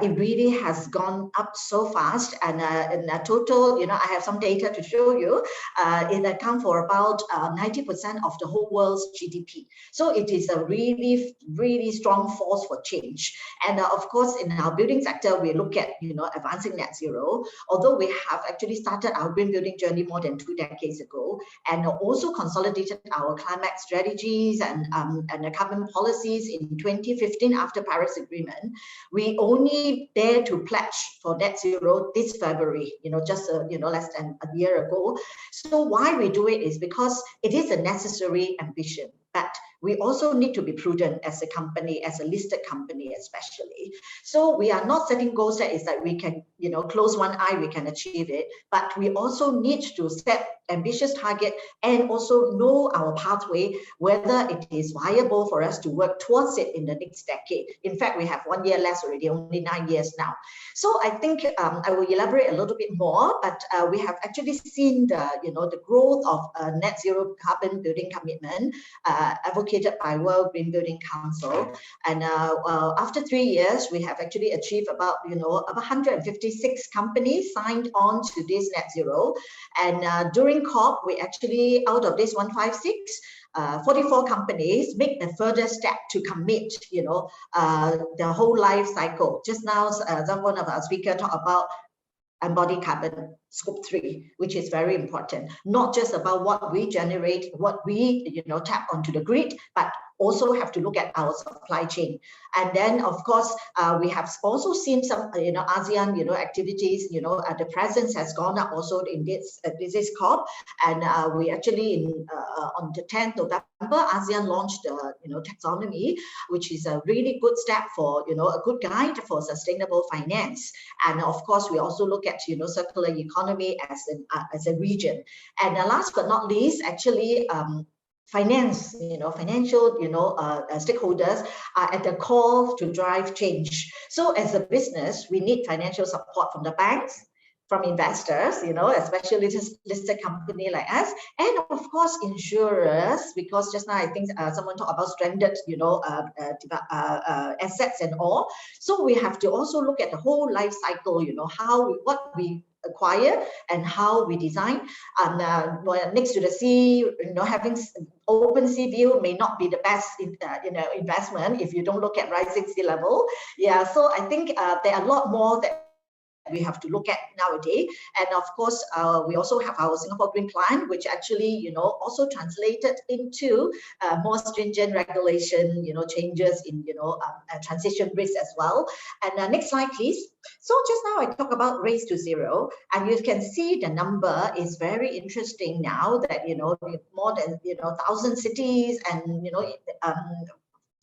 it really has gone up so fast, and in a total, I have some data to show you. It accounts for about 90% of the whole world's GDP. So it is a really, really strong force for change. And of course, in our building sector, we look at advancing net zero. Although we have actually started our green building journey more than 2 decades ago, and also consolidated our climate strategies and the carbon policies in 2015 after Paris Agreement, we only dare to pledge for net zero this February, just less than a year ago. So why we do it is because it is a necessary ambition, but we also need to be prudent as a company, as a listed company especially. So we are not setting goals that is that we can, close one eye, we can achieve it, but we also need to set ambitious target and also know our pathway, whether it is viable for us to work towards it in the next decade. In fact, we have 1 year less already, only 9 years now. So I think I will elaborate a little bit more, but we have actually seen the growth of net zero carbon building commitment advocated by World Green Building Council. And after 3 years, we have actually achieved about 156 companies signed on to this net zero. And during COP, we actually, out of this 156, 44 companies make the further step to commit, the whole life cycle. Just now, one of our speakers talked about embodied carbon scope 3, which is very important. Not just about what we generate, what we tap onto the grid, but also have to look at our supply chain. And then, of course, we have also seen some ASEAN activities. The presence has gone up also in this COP, and we actually on the 10th of November, ASEAN launched taxonomy, which is a really good step for a good guide for sustainable finance. And of course, we also look at circular economy as a region. And last but not least, actually, finance, financial, stakeholders are at the core to drive change. So as a business, we need financial support from the banks, from investors, especially this listed company like us, and of course insurers, because just now I think someone talked about stranded, assets and all. So we have to also look at the whole life cycle, what we acquire and how we design. And next to the sea, having open sea view may not be the best investment if you don't look at rising sea level. Yeah, so I think there are a lot more that we have to look at nowadays. And of course, we also have our Singapore Green Plan, which actually, also translated into more stringent regulation, changes in, transition risk as well. And next slide, please. So just now I talk about race to zero, and you can see the number is very interesting now that, more than, 1,000 cities and,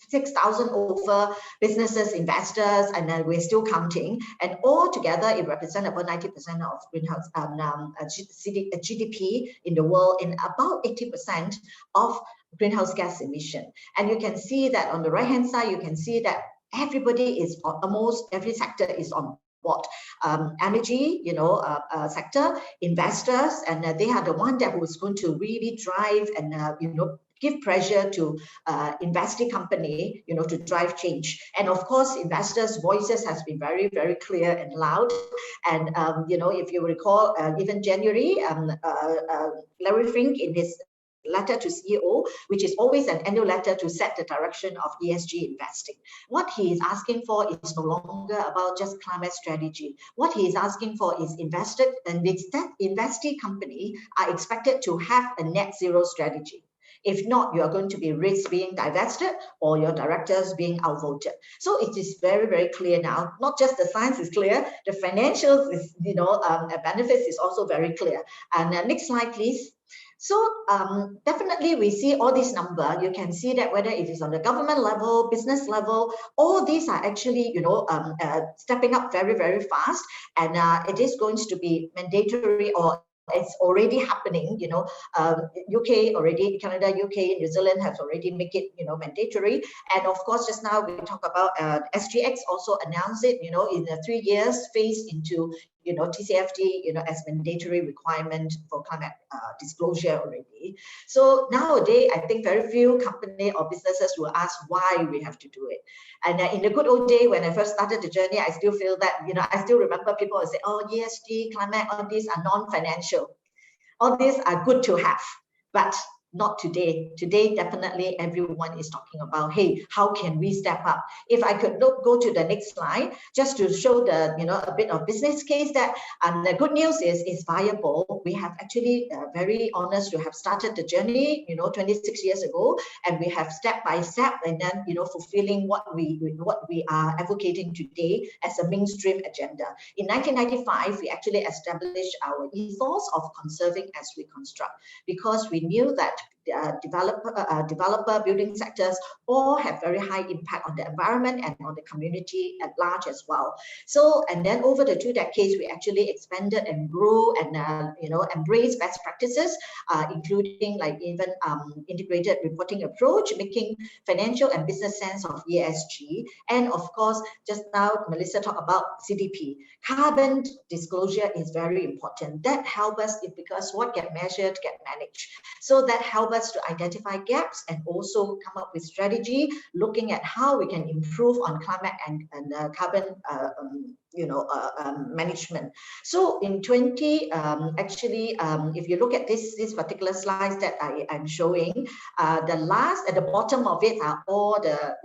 6,000 over businesses, investors, and then we're still counting. And all together, it represents about 90% of greenhouse GDP in the world and about 80% of greenhouse gas emission. And you can see that on the right-hand side, you can see that everybody is, almost every sector is on board. Energy, sector, investors, and they are the one that was going to really drive and, give pressure to investing company, to drive change. And of course, investors' voices has been very, very clear and loud. And, if you recall, even January, Larry Fink in his letter to CEO, which is always an annual letter to set the direction of ESG investing. What he is asking for is no longer about just climate strategy. What he is asking for is investing company are expected to have a net zero strategy. If not, you are going to be risk being divested or your directors being outvoted. So it is very, very clear now. Not just the science is clear, the financials is, benefits is also very clear. And next slide, please. So definitely we see all these numbers. You can see that whether it is on the government level, business level, all these are actually, stepping up very, very fast. And it is going to be mandatory, or it's already happening. UK already, Canada, UK, New Zealand have already make it, mandatory. And of course, just now we talk about HKEX also announced it, in the 3 years phased into, TCFD, as mandatory requirement for climate disclosure already. So nowadays, I think very few company or businesses will ask why we have to do it. And in the good old day, when I first started the journey, I still feel that, I still remember people would say, oh, ESG, climate, all these are non-financial. All these are good to have, but not today. Today, definitely everyone is talking about, hey, how can we step up? If I could go to the next slide, just to show the, a bit of business case that, the good news is it's viable. We have actually very honest to have started the journey, 26 years ago, and we have step by step, and then, fulfilling what we are advocating today as a mainstream agenda. In 1995, we actually established our ethos of conserving as we construct, because we knew that developer building sectors all have very high impact on the environment and on the community at large as well. So, and then over the 2 decades, we actually expanded and grew and embraced best practices, including like even integrated reporting approach, making financial and business sense of ESG, and of course, just now Melissa talked about CDP. Carbon disclosure is very important. That helps us because what get measured get managed. So that helps us to identify gaps and also come up with strategy, looking at how we can improve on climate and carbon management. So in if you look at this particular slides that I'm showing, the last at the bottom of it are all the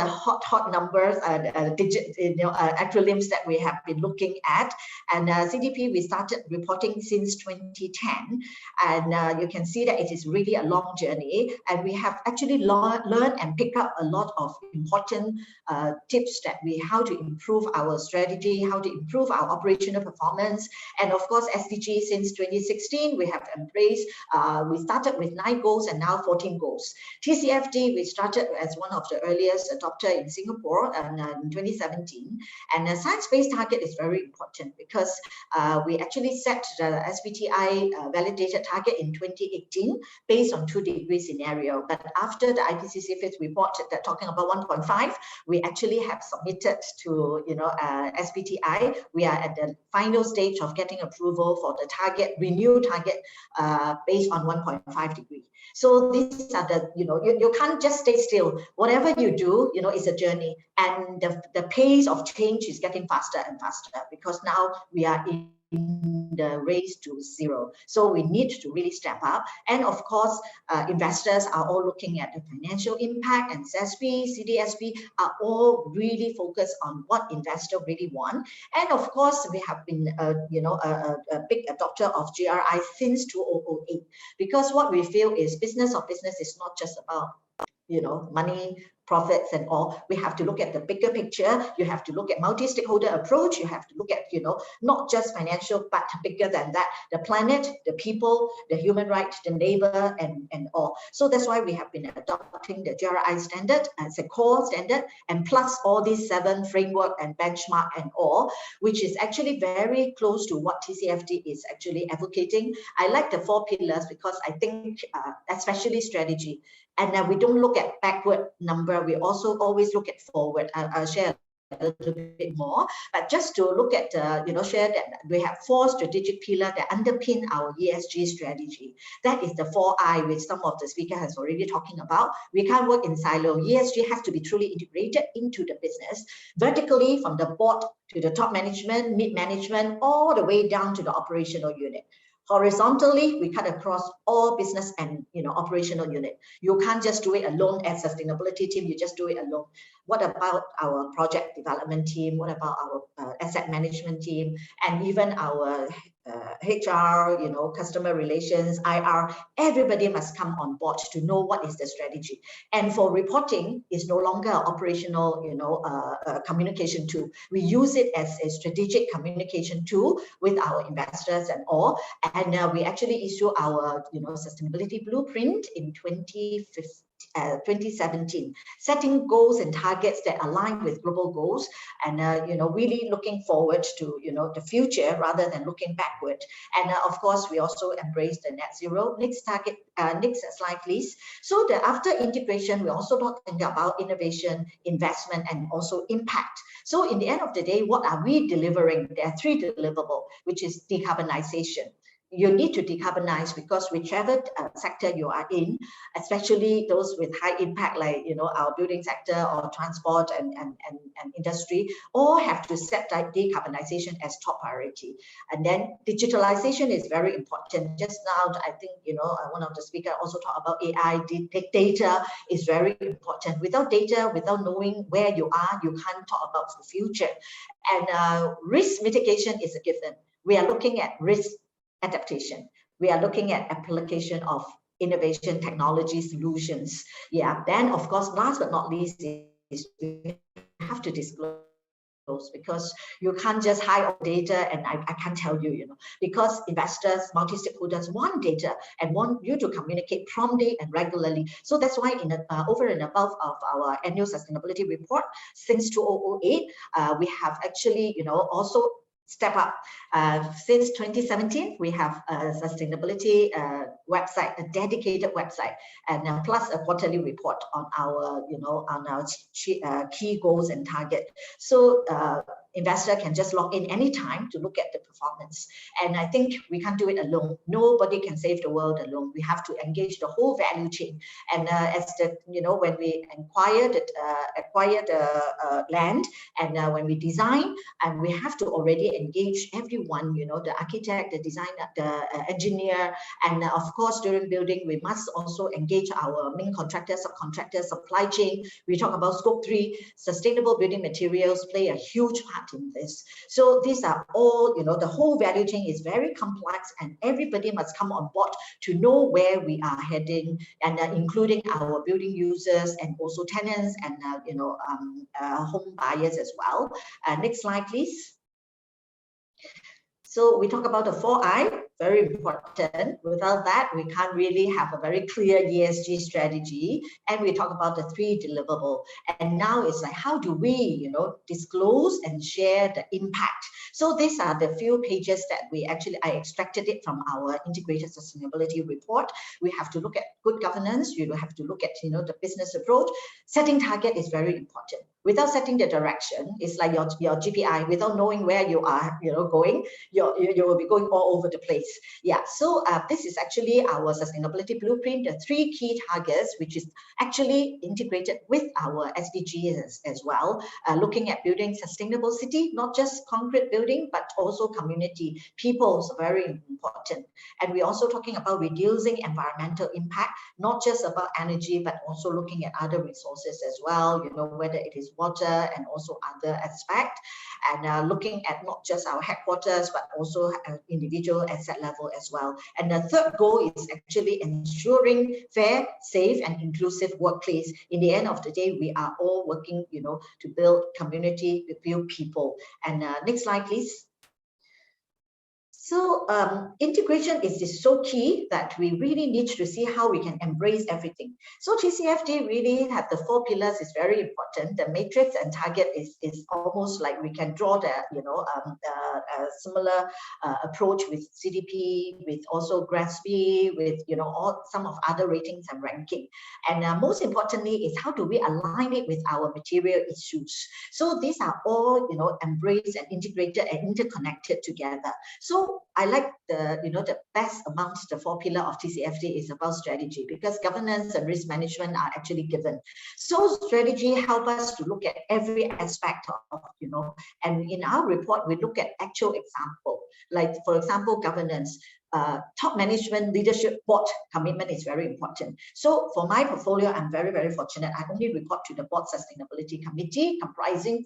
hot numbers and digits, acronyms that we have been looking at. And CDP, we started reporting since 2010, and you can see that it is really a long journey, and we have actually learned and picked up a lot of important tips that how to improve our strategy, how to improve our operational performance. And of course, SDG since 2016, we have embraced, we started with 9 goals and now 14 goals. TCFD, we started as one of the earliest adopter in Singapore in 2017. And a science-based target is very important because we actually set the SBTi validated target in 2018 based on 2-degree scenario. But after the IPCC fifth report that talking about 1.5, we actually have submitted to SBTi. We are at the final stage of getting approval for the target, renewed target based on 1.5 degree. So these are the, you can't just stay still. Whatever you do, is a journey, and the pace of change is getting faster and faster because now we are in the race to zero. So we need to really step up. And of course, investors are all looking at the financial impact, and SASB, CDSB are all really focused on what investor really want. And of course, we have been, a big adopter of GRI since 2008, because what we feel is business is not just about, money, profits and all. We have to look at the bigger picture. You have to look at multi-stakeholder approach. You have to look at, not just financial, but bigger than that, the planet, the people, the human rights, the neighbor, and all. So that's why we have been adopting the GRI standard as a core standard, and plus all these 7 framework and benchmark and all, which is actually very close to what TCFD is actually advocating. I like the 4 pillars because I think, especially strategy, and we don't look at backward number. We also always look at forward. I'll share a little bit more, but just to look at, share that we have 4 strategic pillars that underpin our ESG strategy. That is the 4I, which some of the speaker has already talking about. We can't work in silo. ESG has to be truly integrated into the business, vertically from the board to the top management, mid-management, all the way down to the operational unit. Horizontally, we cut across all business and operational unit. You can't just do it alone as sustainability team. You just do it alone. What about our project development team? What about our asset management team? And even our HR, customer relations, IR, everybody must come on board to know what is the strategy. And for reporting, it's no longer an operational, communication tool. We use it as a strategic communication tool with our investors and all. And we actually issue our, sustainability blueprint in 2015. 2017, setting goals and targets that align with global goals, and really looking forward to the future rather than looking backward. And of course, we also embrace the net zero. Next slide, please. So the after integration, we're also talking about innovation, investment, and also impact. So in the end of the day, what are we delivering? There are three deliverables, which is decarbonization. You need to decarbonize because whichever sector you are in, especially those with high impact, like our building sector or transport and industry, all have to set that decarbonization as top priority. And then digitalization is very important. Just now, I think one of the speakers also talked about AI. Data is very important. Without data, without knowing where you are, you can't talk about the future. And risk mitigation is a given. We are looking at risk adaptation. We are looking at application of innovation, technology solutions. Yeah. Then, of course, last but not least, is we have to disclose, because you can't just hide all data, and I can't tell you, because investors, multi-stakeholders want data and want you to communicate promptly and regularly. So that's why over and above of our annual sustainability report since 2008, we have actually, also step up. Since 2017, we have a sustainability website, a dedicated website, and plus a quarterly report on our, key goals and target. So investor can just log in anytime to look at the performance. And I think we can't do it alone. Nobody can save the world alone. We have to engage the whole value chain. And when we acquire the land, and when we design, and we have to already engage everyone, the architect, the designer, the engineer, and of course, during building, we must also engage our main contractors, subcontractors, supply chain. We talk about scope 3, sustainable building materials play a huge part in this. So these are all, the whole value chain is very complex, and everybody must come on board to know where we are heading, and including our building users and also tenants and home buyers as well. Next slide, please. So we talk about the 4I, very important. Without that, we can't really have a very clear ESG strategy. And we talk about the 3 deliverables. And now it's like, how do we, disclose and share the impact? So these are the few pages that I extracted it from our integrated sustainability report. We have to look at good governance. You have to look at, the business approach. Setting target is very important. Without setting the direction, it's like your GPI. Without knowing where you are, going, you will be going all over the place. Yeah. So this is actually our sustainability blueprint. The 3 key targets, which is actually integrated with our SDGs as well. Looking at building sustainable city, not just concrete building, but also community. People is very important. And we're also talking about reducing environmental impact, not just about energy, but also looking at other resources as well. Whether it is water and also other aspects, and looking at not just our headquarters, but also individual asset level as well. And the third goal is actually ensuring fair, safe, and inclusive workplace. In the end of the day, we are all working, to build community, to build people. And next slide, please. So integration is so key that we really need to see how we can embrace everything. So TCFD really have the 4 pillars is very important. The matrix and target is almost like we can draw the a similar approach with CDP, with also GRESB, with some of other ratings and ranking. And most importantly is how do we align it with our material issues. So these are all embraced and integrated and interconnected together. So I like the best amongst the 4 pillars of TCFD is about strategy, because governance and risk management are actually given. So strategy help us to look at every aspect of, and in our report, we look at actual example, like for example, governance. Top management leadership board commitment is very important. So for my portfolio, I'm very, very fortunate. I only report to the board sustainability committee comprising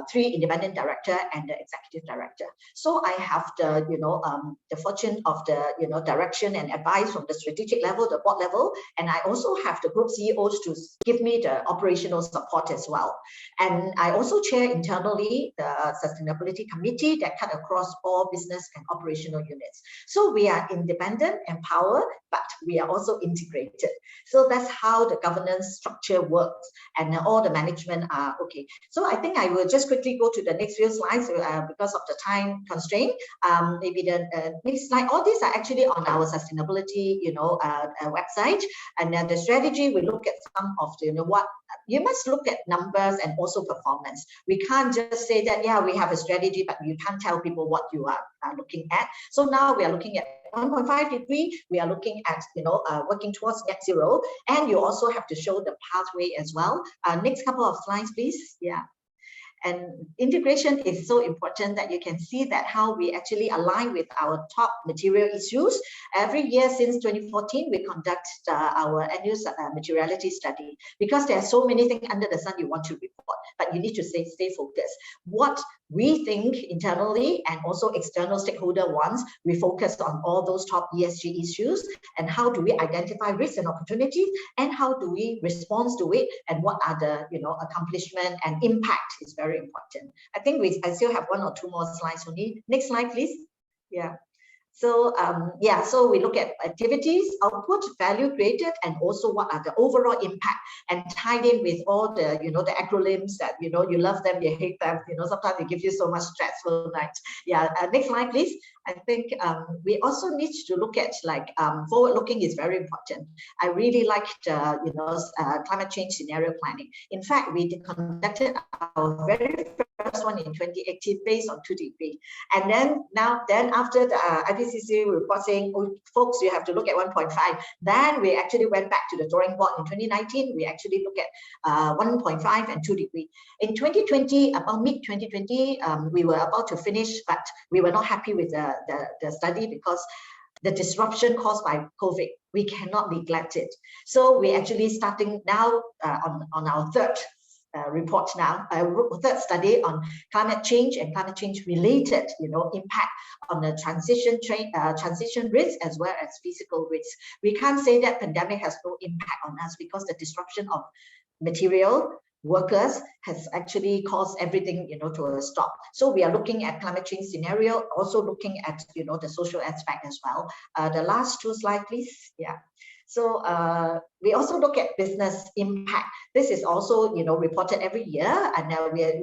3 independent director and the executive director. So I have the fortune of the direction and advice from the strategic level, the board level, and I also have the group CEOs to give me the operational support as well. And I also chair internally the sustainability committee that cut across all business and operational units. So we are independent, empowered, but we are also integrated. So that's how the governance structure works, and all the management are okay. So I think I will just quickly go to the next few slides because of the time constraint. Maybe the next slide. All these are actually on our sustainability, website, and then the strategy. We look at some of the, what you must look at numbers and also performance. We can't just say that, yeah, we have a strategy, but you can't tell people what you are looking at. So now we are looking at 1.5 degree. We are looking at, working towards net zero, and you also have to show the pathway as well. Next couple of slides, please. Yeah. And integration is so important that you can see that how we actually align with our top material issues. Every year since 2014, we conduct our annual materiality study, because there are so many things under the sun you want to report, but you need to stay focused. What we think internally and also external stakeholder wants, we focus on all those top ESG issues, and how do we identify risks and opportunities, and how do we respond to it, and what are the accomplishment and impact is very important. I think I still have one or two more slides only. Next slide, please. Yeah. So so we look at activities, output, value created, and also what are the overall impact, and tied in with all the the acronyms that you love them, you hate them, sometimes they give you so much stressful nights. Yeah, next slide, please. I think we also need to look at forward looking is very important. I really like climate change scenario planning. In fact, we conducted our very first one in 2018 based on 2 degree, and then after the IPCC report saying, oh, folks, you have to look at 1.5. Then we actually went back to the drawing board in 2019. We actually look at 1.5 and 2 degree. In 2020, about mid 2020, we were about to finish, but we were not happy with the study because the disruption caused by COVID, we cannot neglect it. So we actually starting now on our third report now, third study on climate change and climate change related, impact on the transition risk as well as physical risk. We can't say that pandemic has no impact on us, because the disruption of material, workers has actually caused everything to a stop. So we are looking at climate change scenario, also looking at the social aspect as well. The last 2 slides, please. Yeah. So we also look at business impact. This is also, reported every year, and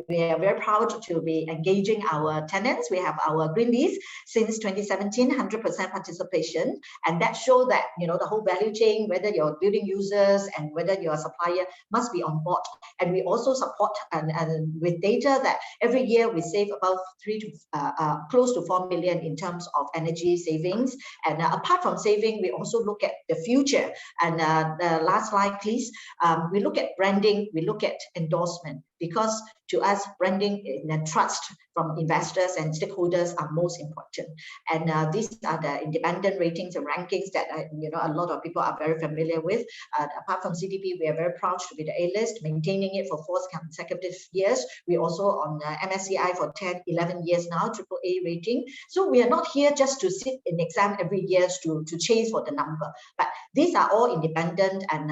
we are very proud to be engaging our tenants. We have our green lease since 2017, 100% participation, and that shows that the whole value chain, whether you're building users and whether you're a supplier, must be on board. And we also support and with data that every year we save about close to 4 million in terms of energy savings. And apart from saving, we also look at the future. And the last slide, please. We look at branding, we look at endorsement, because to us, branding and trust from investors and stakeholders are most important. And these are the independent ratings and rankings that a lot of people are very familiar with. Apart from CDP, we are very proud to be the A-list, maintaining it for 4 consecutive years. We also on MSCI for 11 years now, AAA rating. So we are not here just to sit in exam every year to chase for the number, but these are all independent and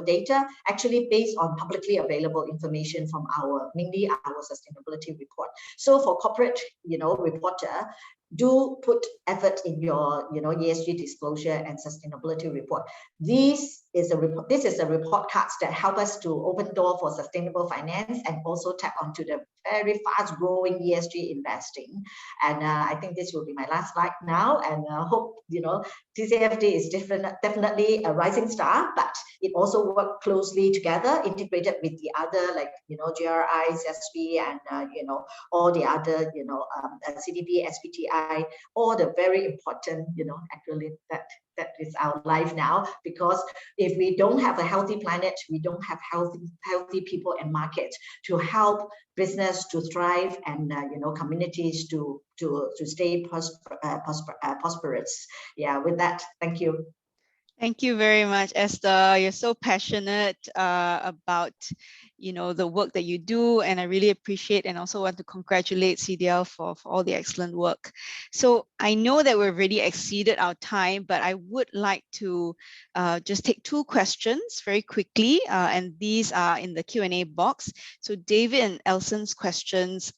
data actually based on publicly available information from mainly our sustainability report. So for corporate reporter, do put effort in your ESG disclosure and sustainability report. This is a report cards that help us to open door for sustainable finance and also tap onto the very fast growing ESG investing. And I think this will be my last slide now, and hope TCFD is definitely a rising star, but it also works closely together, integrated with the other GRI, SSB, and all the other CDP, SBTI, all the very important acronym that is our life now. Because if we don't have a healthy planet, we don't have healthy people and markets to help business to thrive and communities to stay prosperous. Yeah, with that, thank you. Thank you very much, Esther. You're so passionate about the work that you do, and I really appreciate and also want to congratulate CDL for all the excellent work. So I know that we've already exceeded our time, but I would like to just take 2 questions very quickly, and these are in the Q&A box. So David and Elson's questions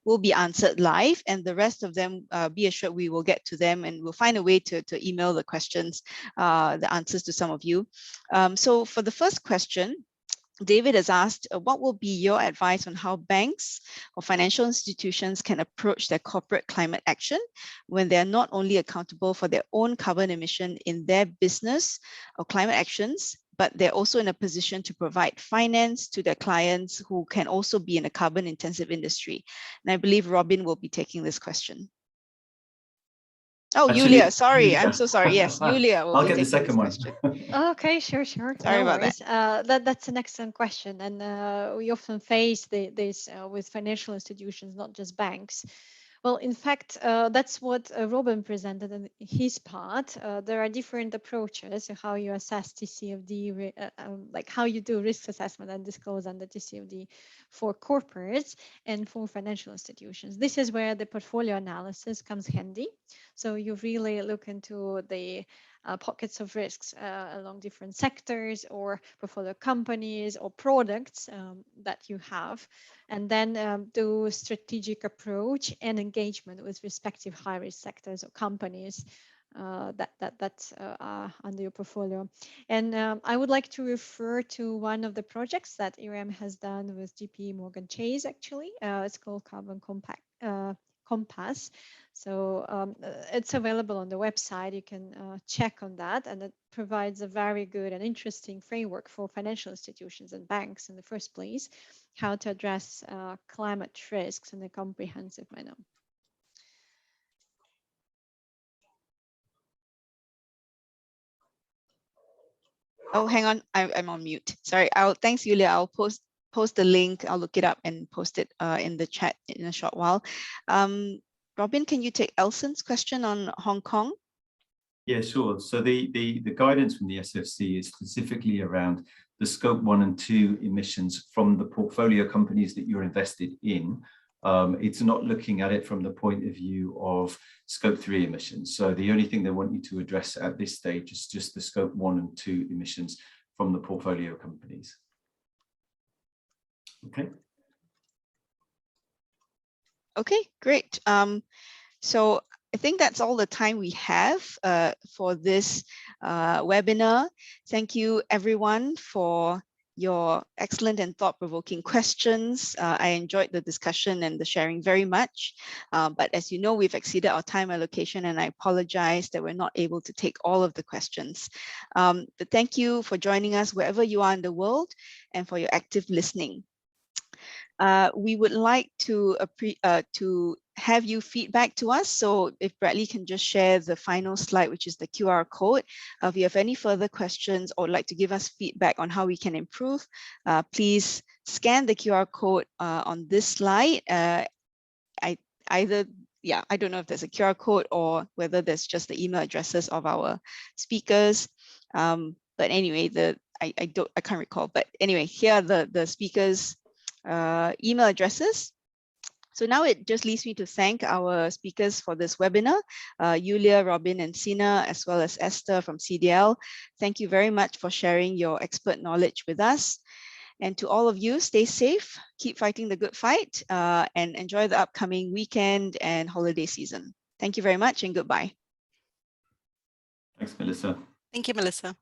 will be answered live, and the rest of them, be assured we will get to them, and we'll find a way to email the questions, the answers to some of you. So for the first question, David has asked, what will be your advice on how banks or financial institutions can approach their corporate climate action when they're not only accountable for their own carbon emission in their business or climate actions, but they're also in a position to provide finance to their clients who can also be in a carbon intensive industry? And I believe Robin will be taking this question. Oh, Actually, Julia, sorry, Julia. I'm so sorry. Yes, Julia will I'll be get the taking second this one. question. Okay, sure. Sorry No about worries. That's an excellent question, and we often face this with financial institutions, not just banks. Well, in fact, that's what Robin presented in his part. There are different approaches to how you assess TCFD, like how you do risk assessment and disclose under TCFD for corporates and for financial institutions. This is where the portfolio analysis comes handy. So you really look into the pockets of risks along different sectors or portfolio companies or products that you have, and then do strategic approach and engagement with respective high-risk sectors or companies that's under your portfolio. And I would like to refer to one of the projects that Eram has done with JP Morgan Chase, actually. It's called Carbon Compass. So it's available on the website. You can check on that, and it provides a very good and interesting framework for financial institutions and banks in the first place, how to address climate risks in a comprehensive manner. Oh, hang on, I'm on mute. Sorry. Thanks, Julia. I'll post the link. I'll look it up and post it in the chat in a short while. Robin, can you take Elson's question on Hong Kong? Yeah, sure. So the guidance from the SFC is specifically around the scope 1 and 2 emissions from the portfolio companies that you're invested in. It's not looking at it from the point of view of scope 3 emissions. So the only thing they want you to address at this stage is just the scope 1 and 2 emissions from the portfolio companies. Okay. Okay, great. So I think that's all the time we have for this webinar. Thank you everyone for your excellent and thought-provoking questions. I enjoyed the discussion and the sharing very much. But as you know, we've exceeded our time allocation, and I apologize that we're not able to take all of the questions. But thank you for joining us wherever you are in the world and for your active listening. We would like to have you feedback to us. So if Bradley can just share the final slide, which is the QR code. If you have any further questions or would like to give us feedback on how we can improve, please scan the QR code on this slide. I don't know if there's a QR code or whether there's just the email addresses of our speakers. But anyway, I can't recall. But anyway, here are the speakers' email addresses. So now it just leaves me to thank our speakers for this webinar, Julia, Robin, and Sina, as well as Esther from CDL. Thank you very much for sharing your expert knowledge with us. And to all of you, stay safe, keep fighting the good fight, and enjoy the upcoming weekend and holiday season. Thank you very much and goodbye. Thanks, Melissa. Thank you, Melissa.